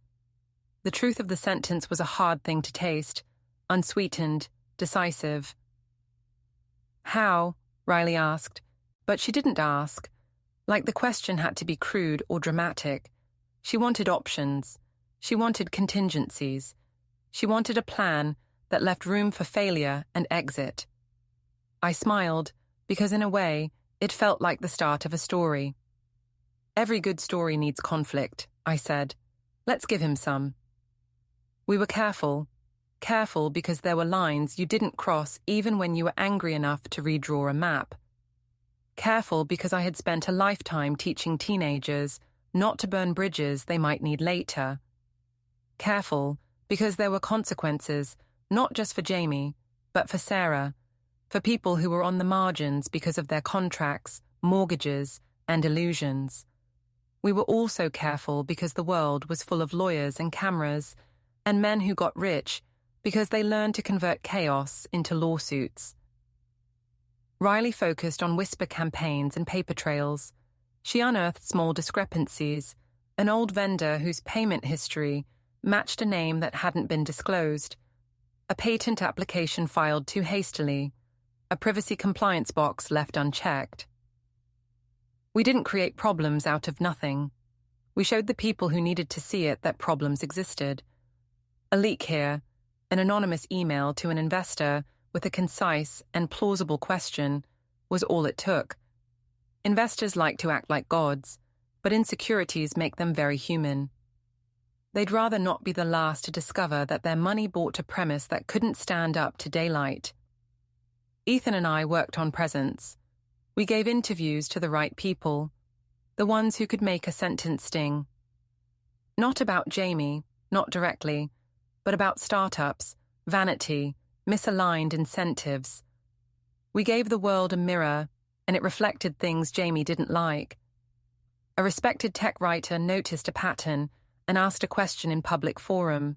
S1: The truth of the sentence was a hard thing to taste, unsweetened, decisive. How? Riley asked, but she didn't ask. Like the question had to be crude or dramatic. She wanted options. She wanted contingencies. She wanted a plan that left room for failure and exit. I smiled, because in a way, it felt like the start of a story. Every good story needs conflict, I said. Let's give him some. We were careful because there were lines you didn't cross even when you were angry enough to redraw a map. Careful because I had spent a lifetime teaching teenagers not to burn bridges they might need later. Careful because there were consequences, not just for Jamie, but for Sarah, for people who were on the margins because of their contracts, mortgages, and illusions. We were also careful because the world was full of lawyers and cameras, and men who got rich because they learned to convert chaos into lawsuits. Riley focused on whisper campaigns and paper trails. She unearthed small discrepancies, an old vendor whose payment history matched a name that hadn't been disclosed, a patent application filed too hastily, a privacy compliance box left unchecked. We didn't create problems out of nothing. We showed the people who needed to see it that problems existed. A leak here, an anonymous email to an investor with a concise and plausible question, was all it took. Investors like to act like gods, but insecurities make them very human. They'd rather not be the last to discover that their money bought a premise that couldn't stand up to daylight. Ethan and I worked on presence. We gave interviews to the right people, the ones who could make a sentence sting. Not about Jamie, not directly, but about startups, vanity, misaligned incentives. We gave the world a mirror, and it reflected things Jamie didn't like. A respected tech writer noticed a pattern and asked a question in public forum.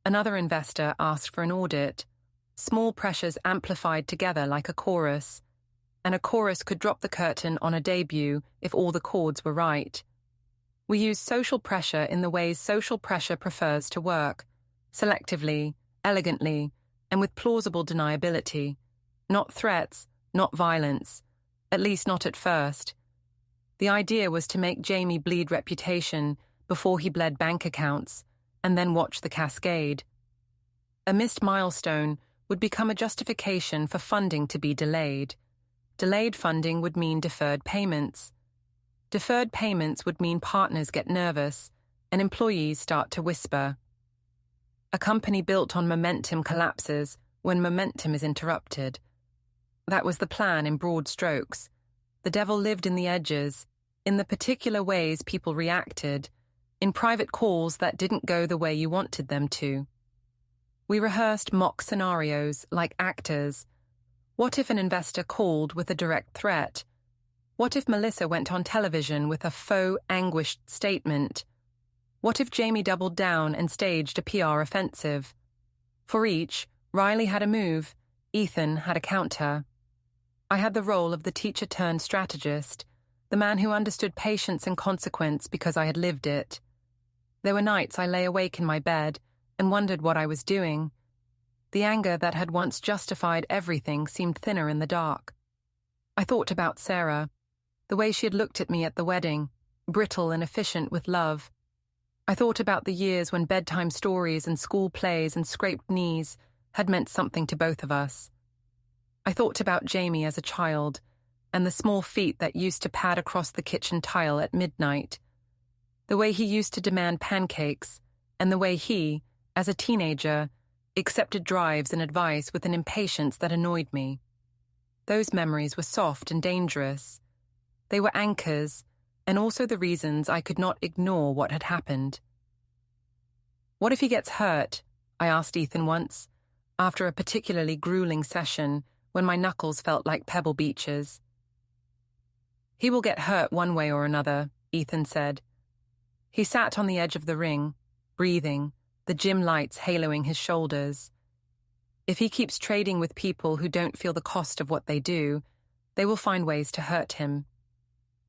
S1: Another investor asked for an audit. Small pressures amplified together like a chorus, and a chorus could drop the curtain on a debut if all the chords were right. We used social pressure in the ways social pressure prefers to work, selectively, elegantly, and with plausible deniability. Not threats, not violence, at least not at first. The idea was to make Jamie bleed reputation before he bled bank accounts, and then watch the cascade. A missed milestone would become a justification for funding to be delayed. Delayed funding would mean deferred payments. Deferred payments would mean partners get nervous and employees start to whisper. A company built on momentum collapses when momentum is interrupted. That was the plan in broad strokes. The devil lived in the edges, in the particular ways people reacted, in private calls that didn't go the way you wanted them to. We rehearsed mock scenarios like actors. What if an investor called with a direct threat? What if Melissa went on television with a faux, anguished statement? What if Jamie doubled down and staged a PR offensive? For each, Riley had a move, Ethan had a counter. I had the role of the teacher-turned-strategist, the man who understood patience and consequence because I had lived it. There were nights I lay awake in my bed and wondered what I was doing. The anger that had once justified everything seemed thinner in the dark. I thought about Sarah, the way she had looked at me at the wedding, brittle and efficient with love. I thought about the years when bedtime stories and school plays and scraped knees had meant something to both of us. I thought about Jamie as a child, and the small feet that used to pad across the kitchen tile at midnight. The way he used to demand pancakes, and the way he, as a teenager, accepted drives and advice with an impatience that annoyed me. Those memories were soft and dangerous. They were anchors, and also the reasons I could not ignore what had happened. What if he gets hurt? I asked Ethan once, after a particularly grueling session when my knuckles felt like pebble beaches. He will get hurt one way or another, Ethan said. He sat on the edge of the ring, breathing, the gym lights haloing his shoulders. If he keeps trading with people who don't feel the cost of what they do, they will find ways to hurt him.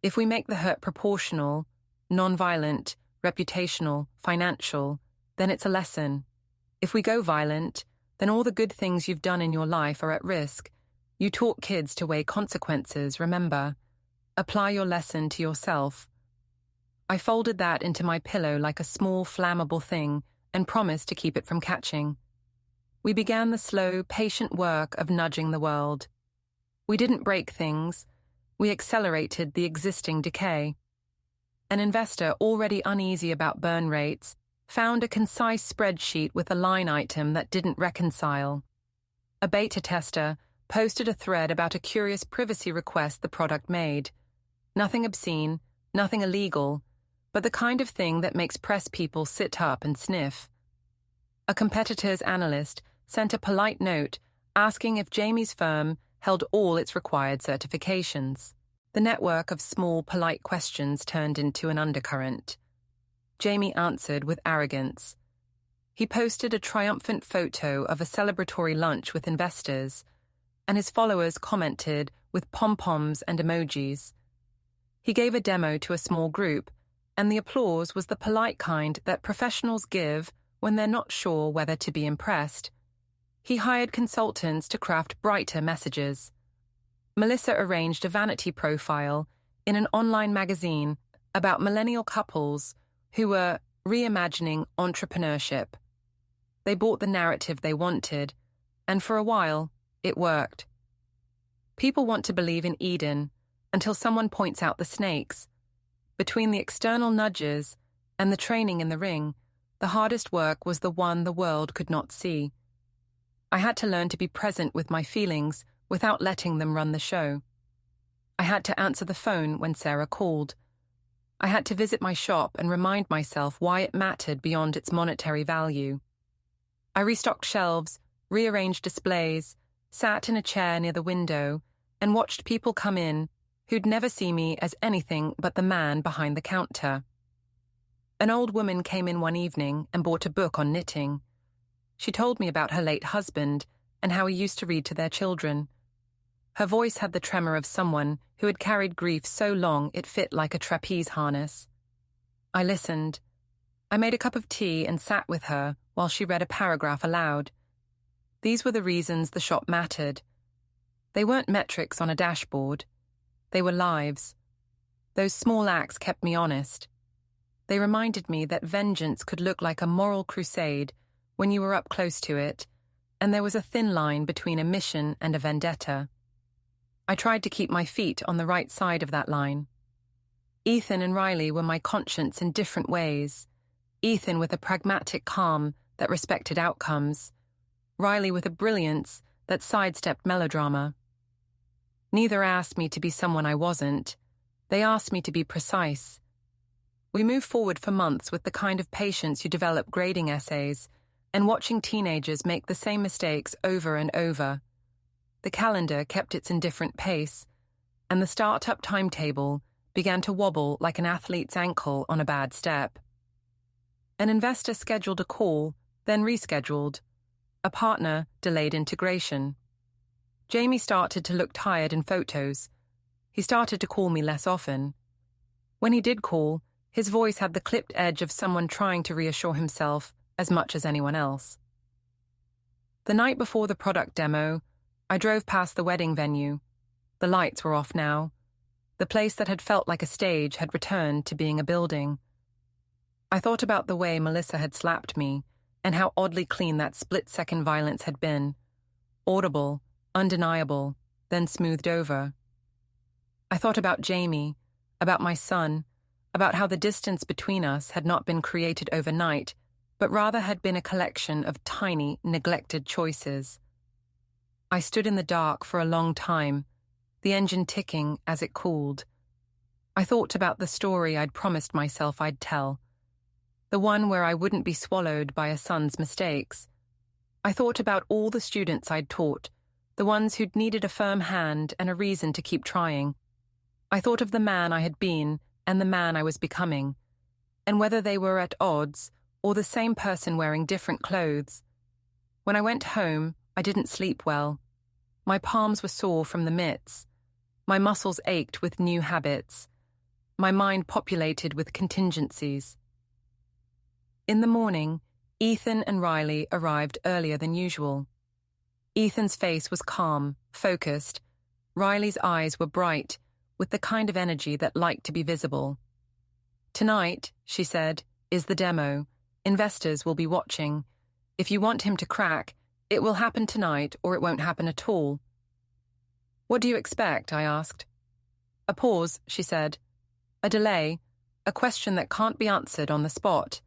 S1: If we make the hurt proportional, non-violent, reputational, financial, then it's a lesson. If we go violent, then all the good things you've done in your life are at risk. You taught kids to weigh consequences, remember. Apply your lesson to yourself. I folded that into my pillow like a small, flammable thing and promised to keep it from catching. We began the slow, patient work of nudging the world. We didn't break things. We accelerated the existing decay. An investor already uneasy about burn rates found a concise spreadsheet with a line item that didn't reconcile. A beta tester posted a thread about a curious privacy request the product made. Nothing obscene, nothing illegal, but the kind of thing that makes press people sit up and sniff. A competitor's analyst sent a polite note asking if Jamie's firm held all its required certifications. The network of small, polite questions turned into an undercurrent. Jamie answered with arrogance. He posted a triumphant photo of a celebratory lunch with investors, and his followers commented with pom-poms and emojis. He gave a demo to a small group, and the applause was the polite kind that professionals give when they're not sure whether to be impressed. He hired consultants to craft brighter messages. Melissa arranged a vanity profile in an online magazine about millennial couples who were reimagining entrepreneurship. They bought the narrative they wanted, and for a while, it worked. People want to believe in Eden until someone points out the snakes. Between the external nudges and the training in the ring, the hardest work was the one the world could not see. I had to learn to be present with my feelings without letting them run the show. I had to answer the phone when Sarah called. I had to visit my shop and remind myself why it mattered beyond its monetary value. I restocked shelves, rearranged displays, sat in a chair near the window, and watched people come in who'd never see me as anything but the man behind the counter. An old woman came in one evening and bought a book on knitting. She told me about her late husband and how he used to read to their children. Her voice had the tremor of someone who had carried grief so long it fit like a trapeze harness. I listened. I made a cup of tea and sat with her while she read a paragraph aloud. These were the reasons the shop mattered. They weren't metrics on a dashboard. They were lives. Those small acts kept me honest. They reminded me that vengeance could look like a moral crusade when you were up close to it, and there was a thin line between a mission and a vendetta. I tried to keep my feet on the right side of that line. Ethan and Riley were my conscience in different ways. Ethan with a pragmatic calm that respected outcomes. Riley with a brilliance that sidestepped melodrama. Neither asked me to be someone I wasn't. They asked me to be precise. We moved forward for months with the kind of patience you develop grading essays and watching teenagers make the same mistakes over and over. The calendar kept its indifferent pace, and the start-up timetable began to wobble like an athlete's ankle on a bad step. An investor scheduled a call, then rescheduled. A partner delayed integration. Jamie started to look tired in photos. He started to call me less often. When he did call, his voice had the clipped edge of someone trying to reassure himself as much as anyone else. The night before the product demo, I drove past the wedding venue. The lights were off now. The place that had felt like a stage had returned to being a building. I thought about the way Melissa had slapped me and how oddly clean that split-second violence had been. Audible, undeniable, then smoothed over. I thought about Jamie, about my son, about how the distance between us had not been created overnight, but rather had been a collection of tiny, neglected choices. I stood in the dark for a long time, the engine ticking as it cooled. I thought about the story I'd promised myself I'd tell, the one where I wouldn't be swallowed by a son's mistakes. I thought about all the students I'd taught, the ones who'd needed a firm hand and a reason to keep trying. I thought of the man I had been and the man I was becoming, and whether they were at odds or the same person wearing different clothes. When I went home, I didn't sleep well. My palms were sore from the mitts. My muscles ached with new habits. My mind populated with contingencies. In the morning, Ethan and Riley arrived earlier than usual. Ethan's face was calm, focused. Riley's eyes were bright, with the kind of energy that liked to be visible. "Tonight," she said, "is the demo. Investors will be watching. If you want him to crack, it will happen tonight or it won't happen at all." "What do you expect?" I asked. "A pause," she said. "A delay, a question that can't be answered on the spot.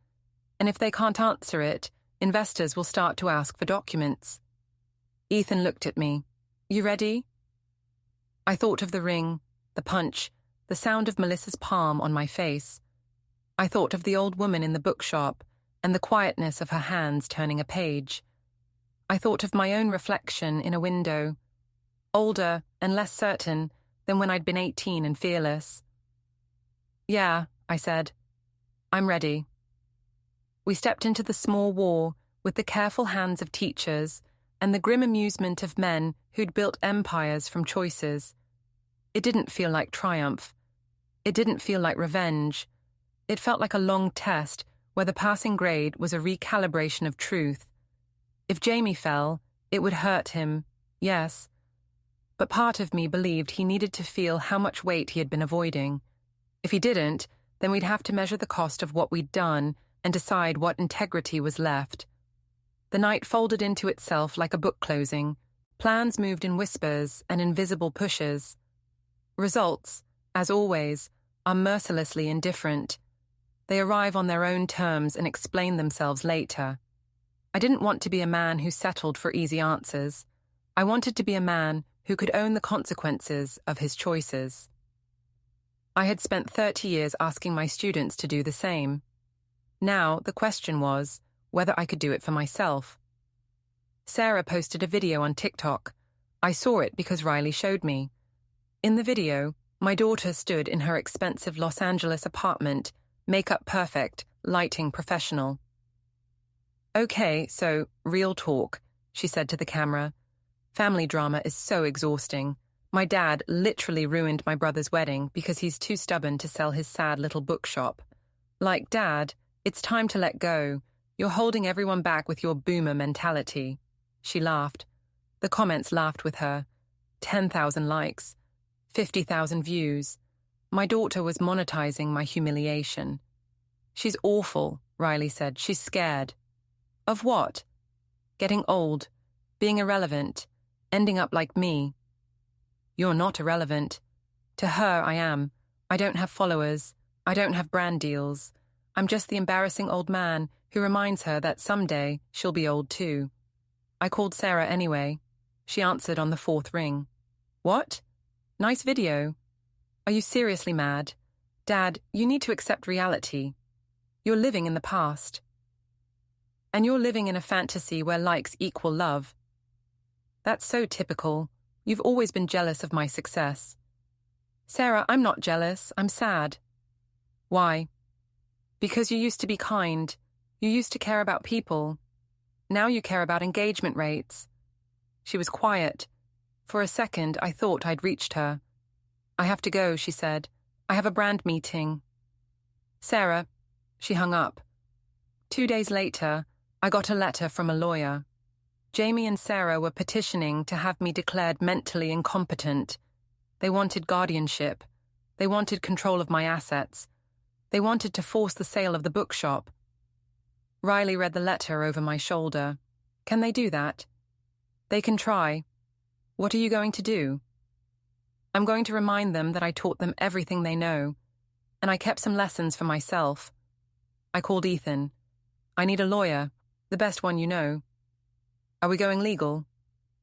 S1: And if they can't answer it, investors will start to ask for documents." Ethan looked at me. "You ready?" I thought of the ring, the punch, the sound of Melissa's palm on my face. I thought of the old woman in the bookshop and the quietness of her hands turning a page. I thought of my own reflection in a window, older and less certain than when I'd been 18 and fearless. "Yeah," I said. "I'm ready." We stepped into the small war with the careful hands of teachers and the grim amusement of men who'd built empires from choices. It didn't feel like triumph. It didn't feel like revenge. It felt like a long test where the passing grade was a recalibration of truth. If Jamie fell, it would hurt him, yes. But part of me believed he needed to feel how much weight he had been avoiding. If he didn't, then we'd have to measure the cost of what we'd done and decide what integrity was left. The night folded into itself like a book closing. Plans moved in whispers and invisible pushes. Results, as always, are mercilessly indifferent. They arrive on their own terms and explain themselves later. I didn't want to be a man who settled for easy answers. I wanted to be a man who could own the consequences of his choices. I had spent 30 years asking my students to do the same. Now the question was whether I could do it for myself. Sarah posted a video on TikTok. I saw it because Riley showed me. In the video, my daughter stood in her expensive Los Angeles apartment, makeup perfect, lighting professional. "Okay, so, real talk," she said to the camera. "Family drama is so exhausting. My dad literally ruined my brother's wedding because he's too stubborn to sell his sad little bookshop. Like, Dad, it's time to let go. You're holding everyone back with your boomer mentality." She laughed. The comments laughed with her. 10,000 likes. 50,000 views. My daughter was monetizing my humiliation. "She's awful," Riley said. "She's scared." "Of what?" "Getting old, being irrelevant, ending up like me." "You're not irrelevant." "To her, I am. I don't have followers. I don't have brand deals. I'm just the embarrassing old man who reminds her that someday she'll be old too." I called Sarah anyway. She answered on the 4th ring. "What? Nice video. Are you seriously mad? Dad, you need to accept reality. You're living in the past. And you're living in a fantasy where likes equal love. That's so typical. You've always been jealous of my success." "Sarah, I'm not jealous. I'm sad." "Why?" "Because you used to be kind. You used to care about people. Now you care about engagement rates." She was quiet. For a second, I thought I'd reached her. "I have to go," she said. "I have a brand meeting." "Sarah," she hung up. 2 days later, I got a letter from a lawyer. Jamie and Sarah were petitioning to have me declared mentally incompetent. They wanted guardianship. They wanted control of my assets. They wanted to force the sale of the bookshop. Riley read the letter over my shoulder. "Can they do that?" "They can try." "What are you going to do?" "I'm going to remind them that I taught them everything they know, and I kept some lessons for myself." I called Ethan. "I need a lawyer, the best one you know." "Are we going legal?"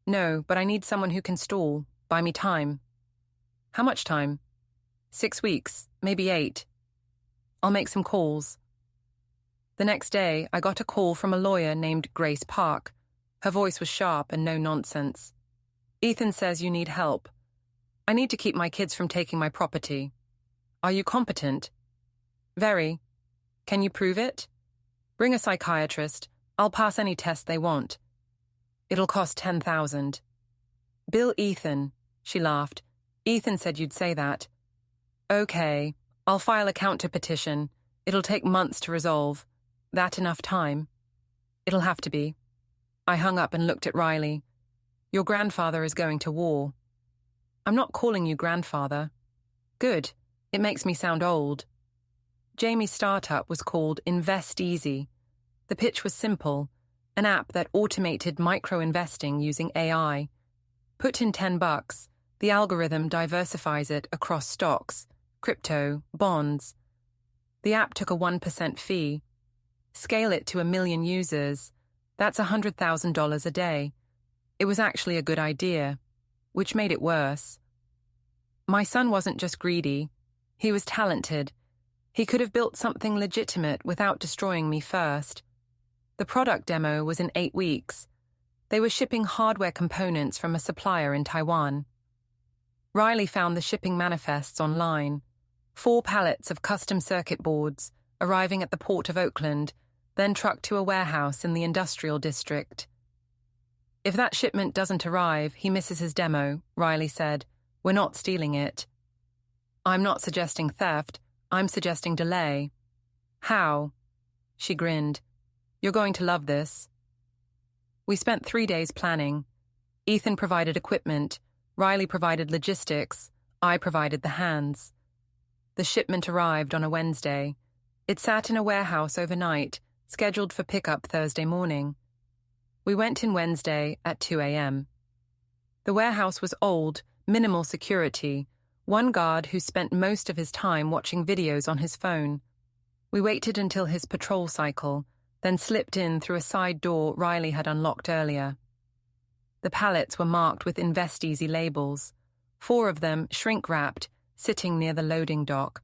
S1: "No, but I need someone who can stall, buy me time." "How much time?" 6 weeks, maybe 8. "I'll make some calls." The next day, I got a call from a lawyer named Grace Park. Her voice was sharp and no nonsense. "Ethan says you need help. I need to keep my kids from taking my property. Are you competent?" "Very. Can you prove it?" Bring a psychiatrist. I'll pass any test they want. It'll cost $10,000. Bill Ethan, she laughed. Ethan said you'd say that. Okay, I'll file a counter-petition. It'll take months to resolve. That enough time? It'll have to be. I hung up and looked at Riley. Your grandfather is going to war. I'm not calling you grandfather. Good. It makes me sound old. Jamie's startup was called Invest Easy. The pitch was simple, an app that automated micro-investing using AI. Put in $10, the algorithm diversifies it across stocks, crypto, bonds. The app took a 1% fee. Scale it to 1 million users. That's $100,000 a day. It was actually a good idea, which made it worse. My son wasn't just greedy. He was talented. He could have built something legitimate without destroying me first. The product demo was in 8 weeks. They were shipping hardware components from a supplier in Taiwan. Riley found the shipping manifests online. 4 pallets of custom circuit boards, arriving at the port of Oakland, then trucked to a warehouse in the industrial district. If that shipment doesn't arrive, he misses his demo, Riley said. We're not stealing it. I'm not suggesting theft. I'm suggesting delay. How? She grinned. You're going to love this. We spent 3 days planning. Ethan provided equipment. Riley provided logistics. I provided the hands. The shipment arrived on a Wednesday. It sat in a warehouse overnight, scheduled for pickup Thursday morning. We went in Wednesday at 2 a.m. The warehouse was old, minimal security, one guard who spent most of his time watching videos on his phone. We waited until his patrol cycle, then slipped in through a side door Riley had unlocked earlier. The pallets were marked with Invest Easy labels, 4 of them shrink-wrapped, sitting near the loading dock.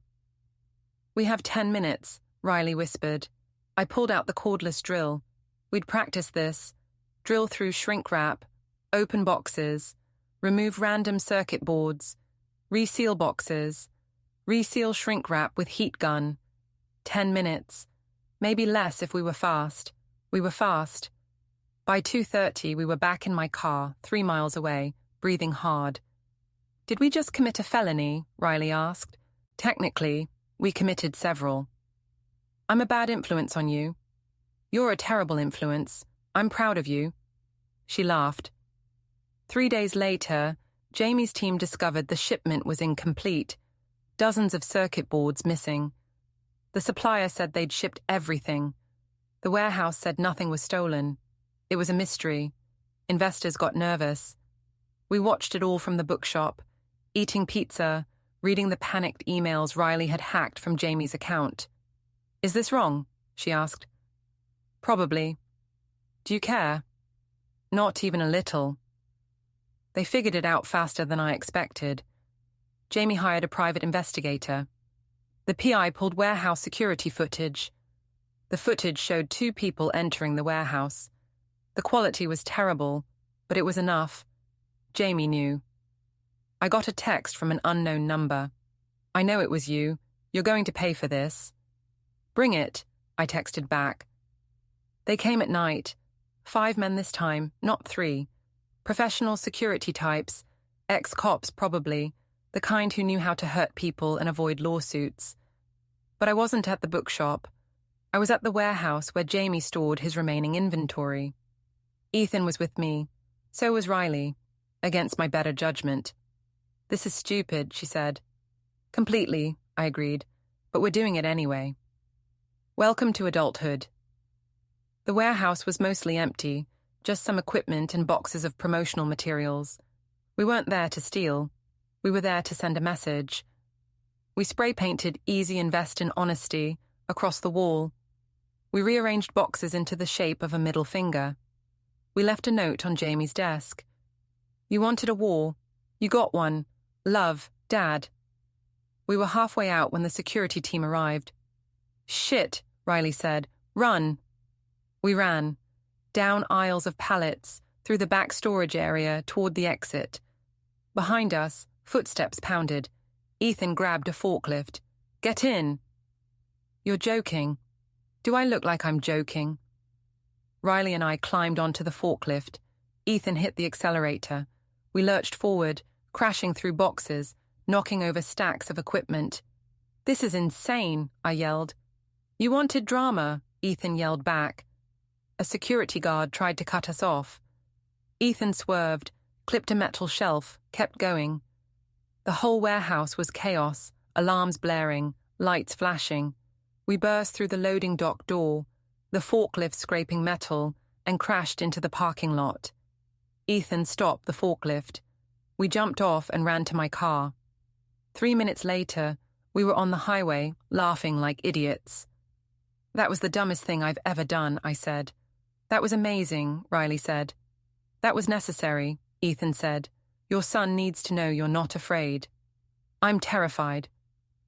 S1: We have 10 minutes, Riley whispered. I pulled out the cordless drill. We'd practice this. Drill through shrink wrap, open boxes, remove random circuit boards, reseal boxes, reseal shrink wrap with heat gun. 10 minutes. Maybe less if we were fast. We were fast. By 2:30, we were back in my car, 3 miles away, breathing hard. Did we just commit a felony? Riley asked. Technically, we committed several. I'm a bad influence on you. You're a terrible influence. I'm proud of you. She laughed. 3 days later, Jamie's team discovered the shipment was incomplete. Dozens of circuit boards missing. The supplier said they'd shipped everything. The warehouse said nothing was stolen. It was a mystery. Investors got nervous. We watched it all from the bookshop, eating pizza, reading the panicked emails Riley had hacked from Jamie's account. Is this wrong? She asked. Probably. Do you care? Not even a little. They figured it out faster than I expected. Jamie hired a private investigator. The PI pulled warehouse security footage. The footage showed 2 people entering the warehouse. The quality was terrible, but it was enough. Jamie knew. I got a text from an unknown number. I know it was you. You're going to pay for this. Bring it, I texted back. They came at night. 5 men this time, not 3. Professional security types, ex-cops probably, the kind who knew how to hurt people and avoid lawsuits. But I wasn't at the bookshop. I was at the warehouse where Jamie stored his remaining inventory. Ethan was with me. So was Riley, against my better judgment. This is stupid, she said. Completely, I agreed, but we're doing it anyway. Welcome to adulthood. The warehouse was mostly empty, just some equipment and boxes of promotional materials. We weren't there to steal. We were there to send a message. We spray-painted Easy Invest in Honesty across the wall. We rearranged boxes into the shape of a middle finger. We left a note on Jamie's desk. You wanted a war. You got one. Love, Dad. We were halfway out when the security team arrived. Shit, Riley said. Run. We ran. Down aisles of pallets, through the back storage area toward the exit. Behind us, footsteps pounded. Ethan grabbed a forklift. Get in. You're joking. Do I look like I'm joking? Riley and I climbed onto the forklift. Ethan hit the accelerator. We lurched forward, crashing through boxes, knocking over stacks of equipment. "This is insane," I yelled. "You wanted drama," Ethan yelled back. A security guard tried to cut us off. Ethan swerved, clipped a metal shelf, kept going. The whole warehouse was chaos, alarms blaring, lights flashing. We burst through the loading dock door, the forklift scraping metal, and crashed into the parking lot. Ethan stopped the forklift. We jumped off and ran to my car. 3 minutes later, we were on the highway, laughing like idiots. "That was the dumbest thing I've ever done," I said. "That was amazing," Riley said. "That was necessary," Ethan said. "Your son needs to know you're not afraid." "I'm terrified."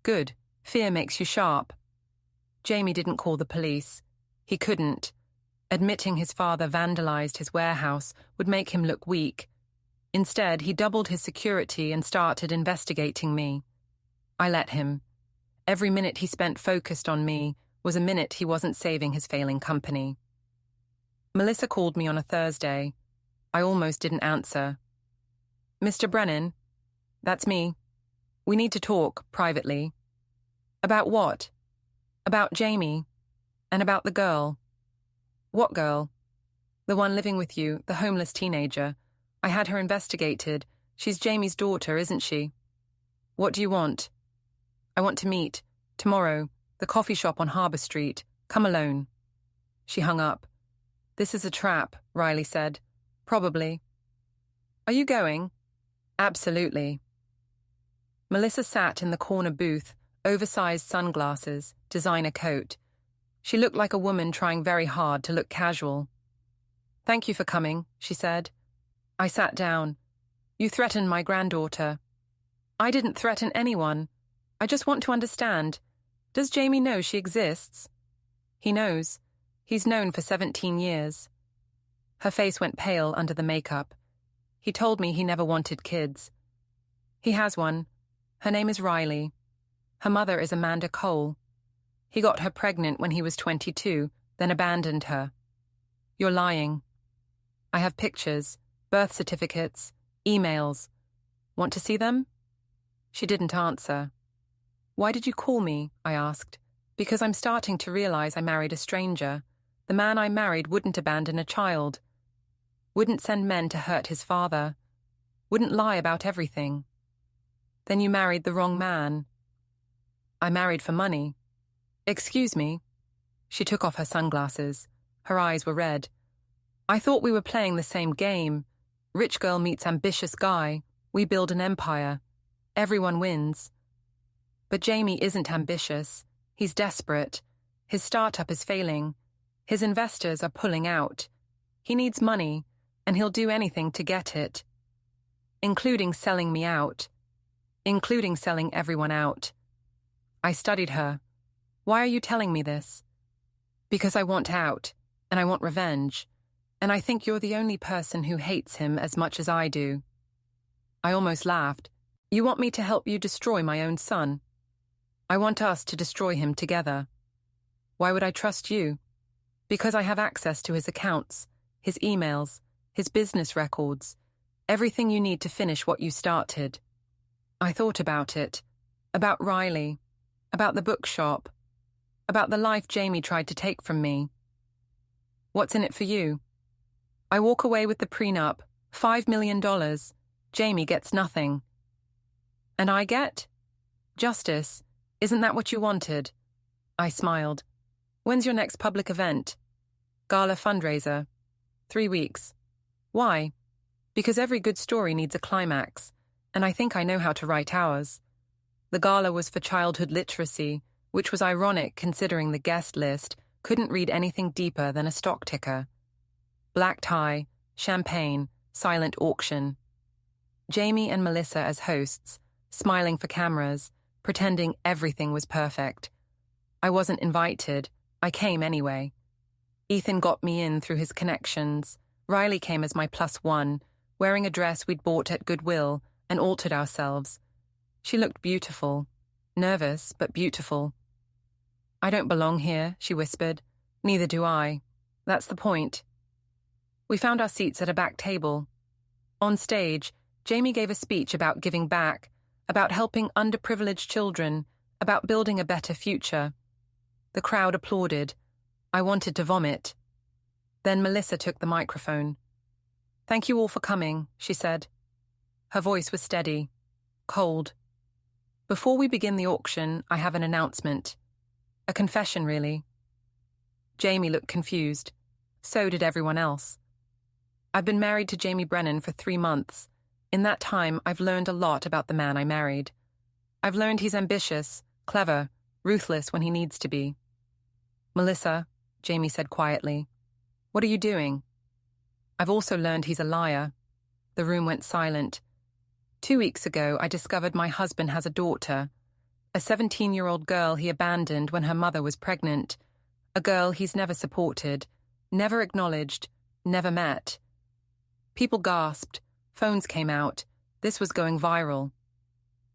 S1: "Good. Fear makes you sharp." Jamie didn't call the police. He couldn't. Admitting his father vandalized his warehouse would make him look weak. Instead, he doubled his security and started investigating me. I let him. Every minute he spent focused on me was a minute he wasn't saving his failing company. Melissa called me on a Thursday. I almost didn't answer. "Mr. Brennan?" "That's me. We need to talk, privately." "About what?" "About Jamie. And about the girl." "What girl?" "The one living with you, the homeless teenager. I had her investigated. She's Jamie's daughter, isn't she?" "What do you want?" "I want to meet. Tomorrow. The coffee shop on Harbour Street. Come alone." She hung up. "This is a trap," Riley said. "Probably." "Are you going?" "Absolutely." Melissa sat in the corner booth, oversized sunglasses, designer coat. She looked like a woman trying very hard to look casual. "Thank you for coming," she said. I sat down. "You threatened my granddaughter." "I didn't threaten anyone. I just want to understand. Does Jamie know she exists?" "He knows. He's known for 17 years. Her face went pale under the makeup. "He told me he never wanted kids." "He has one. Her name is Riley. Her mother is Amanda Cole. He got her pregnant when he was 22, then abandoned her." "You're lying." "I have pictures, birth certificates, emails. Want to see them?" She didn't answer. "Why did you call me?" I asked. "Because I'm starting to realize I married a stranger. The man I married wouldn't abandon a child. Wouldn't send men to hurt his father. Wouldn't lie about everything." "Then you married the wrong man." "I married for money." "Excuse me." She took off her sunglasses. Her eyes were red. "I thought we were playing the same game. Rich girl meets ambitious guy. We build an empire. Everyone wins." "But Jamie isn't ambitious. He's desperate. His startup is failing. His investors are pulling out. He needs money, and he'll do anything to get it. Including selling me out. Including selling everyone out." I studied her. "Why are you telling me this?" "Because I want out, and I want revenge. And I think you're the only person who hates him as much as I do." I almost laughed. "You want me to help you destroy my own son?" "I want us to destroy him together." "Why would I trust you?" "Because I have access to his accounts, his emails, his business records, everything you need to finish what you started." I thought about it. About Riley. About the bookshop. About the life Jamie tried to take from me. "What's in it for you?" "I walk away with the prenup, $5 million. Jamie gets nothing." "And I get?" "Justice. Isn't that what you wanted?" I smiled. "When's your next public event?" "Gala fundraiser. 3 weeks." "Why?" "Because every good story needs a climax, and I think I know how to write ours." The gala was for childhood literacy, which was ironic considering the guest list couldn't read anything deeper than a stock ticker. Black tie, champagne, silent auction. Jamie and Melissa as hosts, smiling for cameras, pretending everything was perfect. I wasn't invited. I came anyway. Ethan got me in through his connections. Riley came as my +1, wearing a dress we'd bought at Goodwill and altered ourselves. She looked beautiful. Nervous, but beautiful. I don't belong here, she whispered. Neither do I. That's the point. We found our seats at a back table. On stage, Jamie gave a speech about giving back, about helping underprivileged children, about building a better future. The crowd applauded. I wanted to vomit. Then Melissa took the microphone. Thank you all for coming, she said. Her voice was steady, cold. Before we begin the auction, I have an announcement. A confession, really. Jamie looked confused. So did everyone else. I've been married to Jamie Brennan for 3 months. In that time, I've learned a lot about the man I married. I've learned he's ambitious, clever, ruthless when he needs to be. Melissa, Jamie said quietly, what are you doing? I've also learned he's a liar. The room went silent. 2 weeks ago, I discovered my husband has a daughter, a 17-year-old girl he abandoned when her mother was pregnant, a girl he's never supported, never acknowledged, never met. People gasped. Phones came out. This was going viral.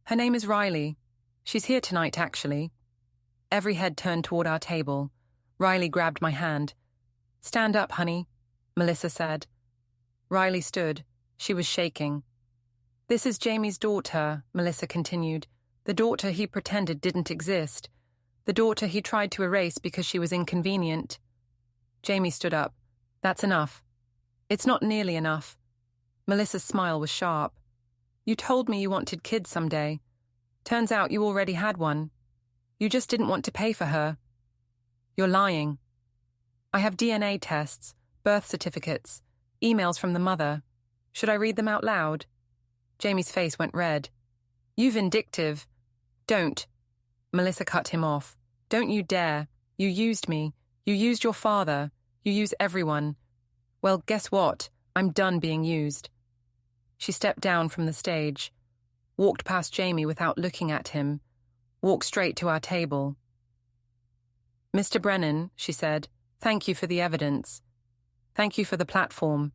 S1: Her name is Riley. She's here tonight, actually. Every head turned toward our table. Riley grabbed my hand. Stand up, honey, Melissa said. Riley stood. She was shaking. This is Jamie's daughter, Melissa continued. The daughter he pretended didn't exist. The daughter he tried to erase because she was inconvenient. Jamie stood up. That's enough. It's not nearly enough. Melissa's smile was sharp. You told me you wanted kids someday. Turns out you already had one. You just didn't want to pay for her. You're lying. I have DNA tests, birth certificates, emails from the mother. Should I read them out loud? Jamie's face went red. You vindictive. Don't. Melissa cut him off. Don't you dare. You used me. You used your father. You use everyone. Well, guess what? I'm done being used. She stepped down from the stage, walked past Jamie without looking at him, walked straight to our table. Mr. Brennan, she said, thank you for the evidence. Thank you for the platform.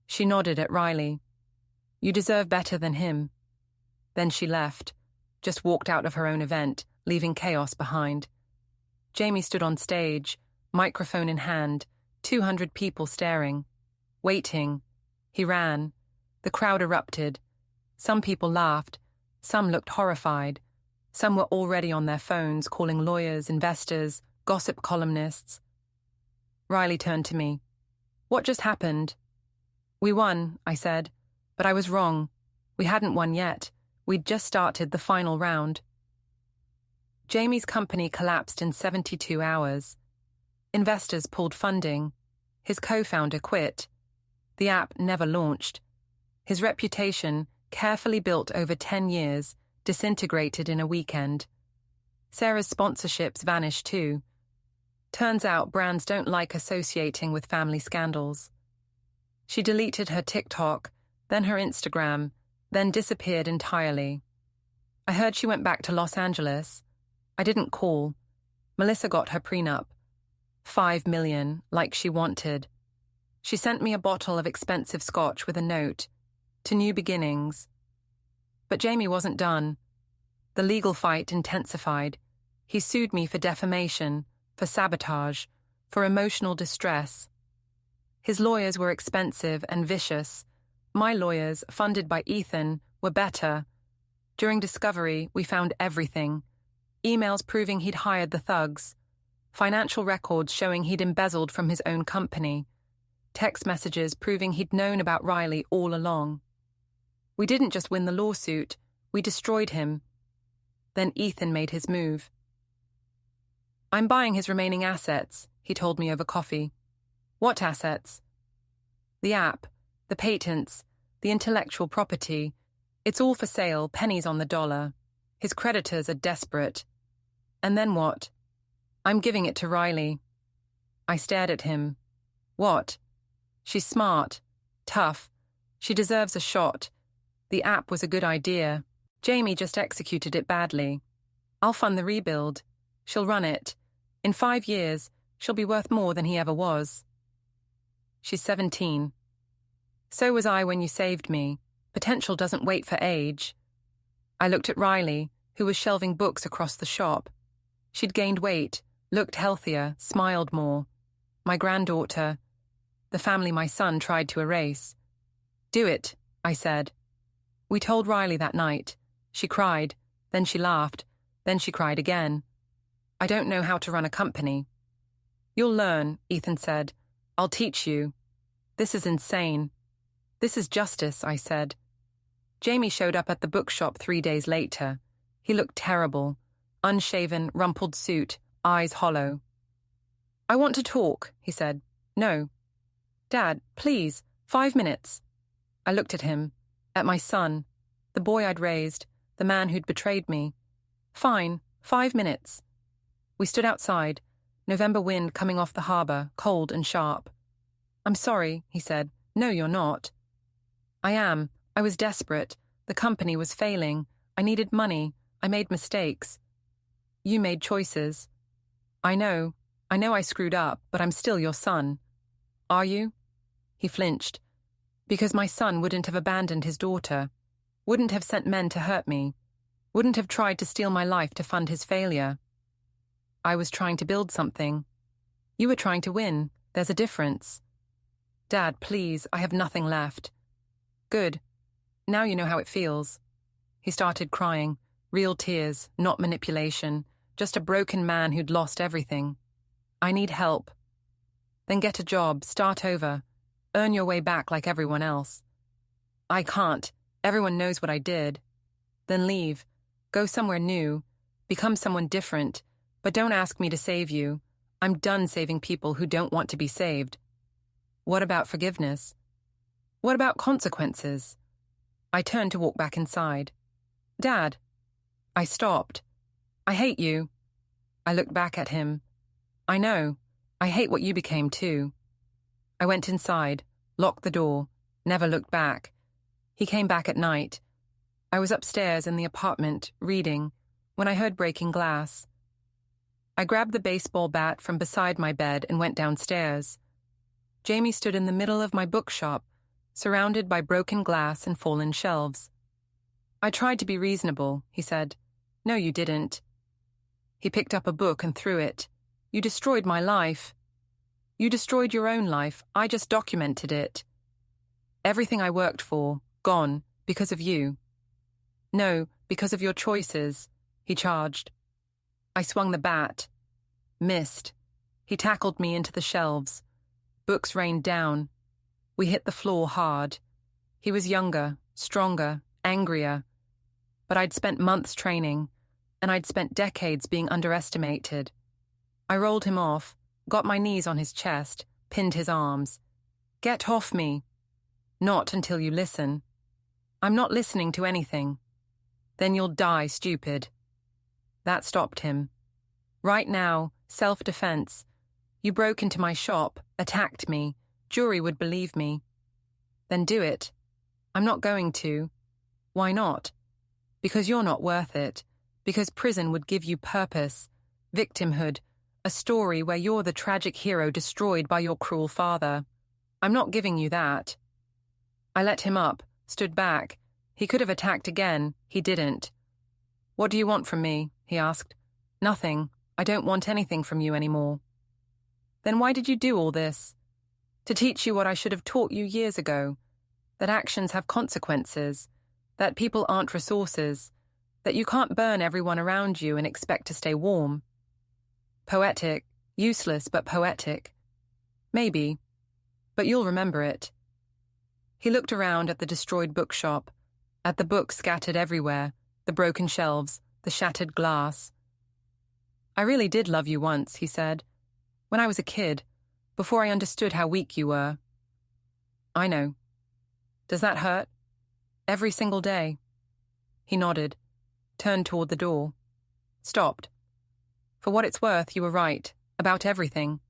S1: She nodded at Riley. You deserve better than him. Then she left, just walked out of her own event, leaving chaos behind. Jamie stood on stage, microphone in hand, 200 people staring, waiting. He ran. The crowd erupted. Some people laughed. Some looked horrified. Some were already on their phones, calling lawyers, investors, gossip columnists. Riley turned to me. What just happened? We won, I said, but I was wrong. We hadn't won yet. We'd just started the final round. Jamie's company collapsed in 72 hours. Investors pulled funding. His co-founder quit. The app never launched. His reputation, carefully built over 10 years, disintegrated in a weekend. Sarah's sponsorships vanished too. Turns out brands don't like associating with family scandals. She deleted her TikTok, then her Instagram, then disappeared entirely. I heard she went back to Los Angeles. I didn't call. Melissa got her prenup. $5 million, like she wanted. She sent me a bottle of expensive scotch with a note. To new beginnings. But Jamie wasn't done. The legal fight intensified. He sued me for defamation, for sabotage, for emotional distress. His lawyers were expensive and vicious. My lawyers, funded by Ethan, were better. During discovery, we found everything. Emails proving he'd hired the thugs. Financial records showing he'd embezzled from his own company. Text messages proving he'd known about Riley all along. We didn't just win the lawsuit, we destroyed him. Then Ethan made his move. I'm buying his remaining assets, he told me over coffee. What assets? The app, the patents, the intellectual property. It's all for sale, pennies on the dollar. His creditors are desperate. And then what? I'm giving it to Riley. I stared at him. What? She's smart, tough. She deserves a shot. The app was a good idea. Jamie just executed it badly. I'll fund the rebuild. She'll run it. In 5 years, she'll be worth more than he ever was. She's 17. So was I when you saved me. Potential doesn't wait for age. I looked at Riley, who was shelving books across the shop. She'd gained weight, looked healthier, smiled more. My granddaughter, the family my son tried to erase. Do it, I said. We told Riley that night. She cried, then she laughed, then she cried again. I don't know how to run a company. You'll learn, Ethan said. I'll teach you. This is insane. This is justice, I said. Jamie showed up at the bookshop 3 days later. He looked terrible. Unshaven, rumpled suit, eyes hollow. I want to talk, he said. No. Dad, please, 5 minutes. I looked at him, at my son, the boy I'd raised, the man who'd betrayed me. Fine, 5 minutes. We stood outside, November wind coming off the harbour, cold and sharp. I'm sorry, he said. No, you're not. I am. I was desperate. The company was failing. I needed money. I made mistakes. You made choices. I know I screwed up, but I'm still your son. Are you? He flinched. Because my son wouldn't have abandoned his daughter, wouldn't have sent men to hurt me, wouldn't have tried to steal my life to fund his failure. I was trying to build something. You were trying to win. There's a difference. Dad, please, I have nothing left. Good. Now you know how it feels. He started crying, real tears, not manipulation, just a broken man who'd lost everything. I need help. Then get a job, start over, earn your way back like everyone else. I can't. Everyone knows what I did. Then leave. Go somewhere new. Become someone different. But don't ask me to save you. I'm done saving people who don't want to be saved. What about forgiveness? What about consequences? I turned to walk back inside. Dad. I stopped. I hate you. I looked back at him. I know. I hate what you became too. I went inside, locked the door, never looked back. He came back at night. I was upstairs in the apartment, reading, when I heard breaking glass. I grabbed the baseball bat from beside my bed and went downstairs. Jamie stood in the middle of my bookshop, surrounded by broken glass and fallen shelves. I tried to be reasonable, he said. No, you didn't. He picked up a book and threw it. You destroyed my life. You destroyed your own life. I just documented it. Everything I worked for, gone, because of you. No, because of your choices, he charged. I swung the bat. Missed. He tackled me into the shelves. Books rained down. We hit the floor hard. He was younger, stronger, angrier. But I'd spent months training, and I'd spent decades being underestimated. I rolled him off, got my knees on his chest, pinned his arms. Get off me. Not until you listen. I'm not listening to anything. Then you'll die, stupid. That stopped him. Right now, self-defense. You broke into my shop, attacked me. Jury would believe me. Then do it. I'm not going to. Why not? Because you're not worth it. Because prison would give you purpose, victimhood, a story where you're the tragic hero destroyed by your cruel father. I'm not giving you that. I let him up, stood back. He could have attacked again. He didn't. What do you want from me? He asked. Nothing. I don't want anything from you anymore. Then why did you do all this? To teach you what I should have taught you years ago. That actions have consequences. That people aren't resources. That you can't burn everyone around you and expect to stay warm. Poetic. Useless, but poetic. Maybe. But you'll remember it. He looked around at the destroyed bookshop, at the books scattered everywhere, the broken shelves, the shattered glass. I really did love you once, he said. When I was a kid, before I understood how weak you were. I know. Does that hurt? Every single day. He nodded, turned toward the door. Stopped. For what it's worth, you were right, about everything.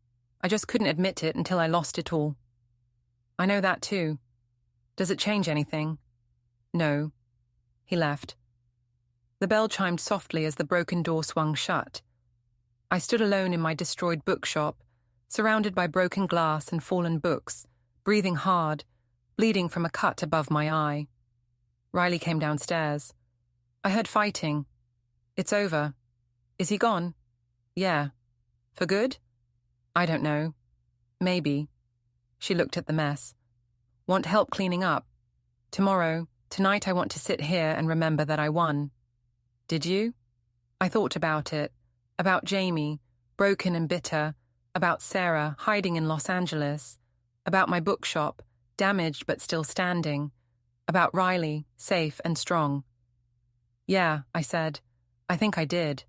S1: I just couldn't admit it until I lost it all. I know that too. Does it change anything? No. He left. The bell chimed softly as the broken door swung shut. I stood alone in my destroyed bookshop, surrounded by broken glass and fallen books, breathing hard, bleeding from a cut above my eye. Riley came downstairs. I heard fighting. It's over. Is he gone? Yeah. For good? I don't know. Maybe. She looked at the mess. Want help cleaning up? Tonight I want to sit here and remember that I won. Did you? I thought about it. About Jamie, broken and bitter. About Sarah, hiding in Los Angeles. About my bookshop, damaged but still standing. About Riley, safe and strong. Yeah, I said. I think I did.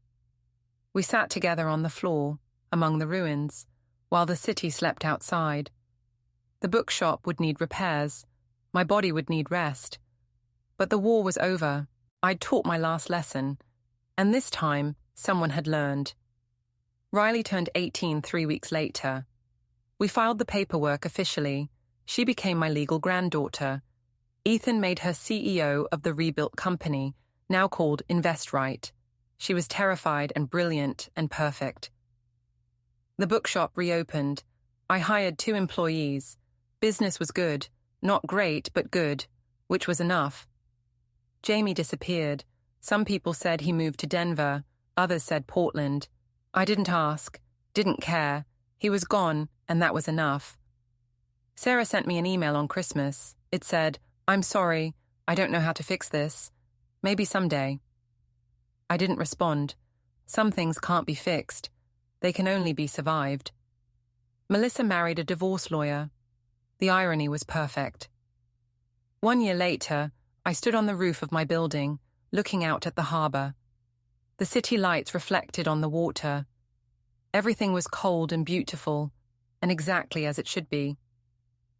S1: We sat together on the floor, among the ruins, while the city slept outside. The bookshop would need repairs. My body would need rest. But the war was over. I'd taught my last lesson. And this time, someone had learned. Riley turned 18 3 weeks later. We filed the paperwork officially. She became my legal granddaughter. Ethan made her CEO of the rebuilt company, now called InvestRight. She was terrified and brilliant and perfect. The bookshop reopened. I hired 2 employees. Business was good. Not great, but good, which was enough. Jamie disappeared. Some people said he moved to Denver. Others said Portland. I didn't ask, didn't care. He was gone, and that was enough. Sarah sent me an email on Christmas. It said, "I'm sorry, I don't know how to fix this. Maybe someday." I didn't respond. Some things can't be fixed. They can only be survived. Melissa married a divorce lawyer. The irony was perfect. 1 year later, I stood on the roof of my building, looking out at the harbor. The city lights reflected on the water. Everything was cold and beautiful, and exactly as it should be.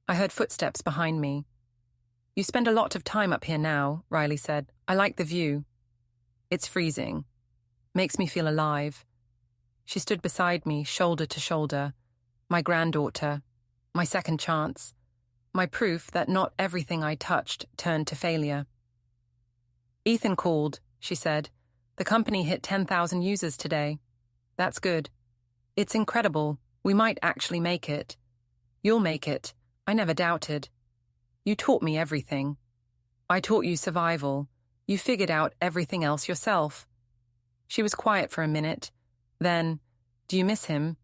S1: I heard footsteps behind me. "You spend a lot of time up here now," Riley said. "I like the view." "It's freezing. Makes me feel alive." She stood beside me, shoulder to shoulder. My granddaughter. My second chance. My proof that not everything I touched turned to failure. "Ethan called," she said. "The company hit 10,000 users today. That's good. It's incredible. We might actually make it. You'll make it. I never doubted. You taught me everything. I taught you survival. You figured out everything else yourself." She was quiet for a minute. Then, "Do you miss him?"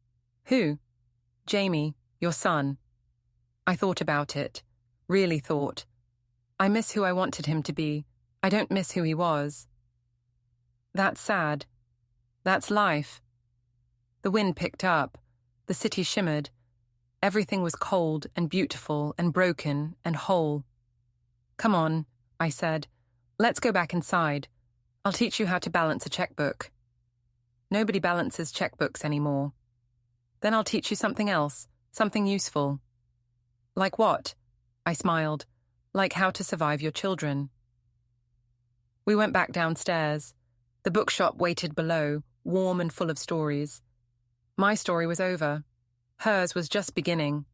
S1: "Who?" "Jamie, your son." I thought about it. Really thought. I miss who I wanted him to be. I don't miss who he was. That's sad. That's life. The wind picked up. The city shimmered. Everything was cold and beautiful and broken and whole. "Come on," I said. "Let's go back inside. I'll teach you how to balance a checkbook." "Nobody balances checkbooks anymore." "Then I'll teach you something else, something useful." "Like what?" I smiled. "Like how to survive your children." We went back downstairs. The bookshop waited below, warm and full of stories. My story was over. Hers was just beginning.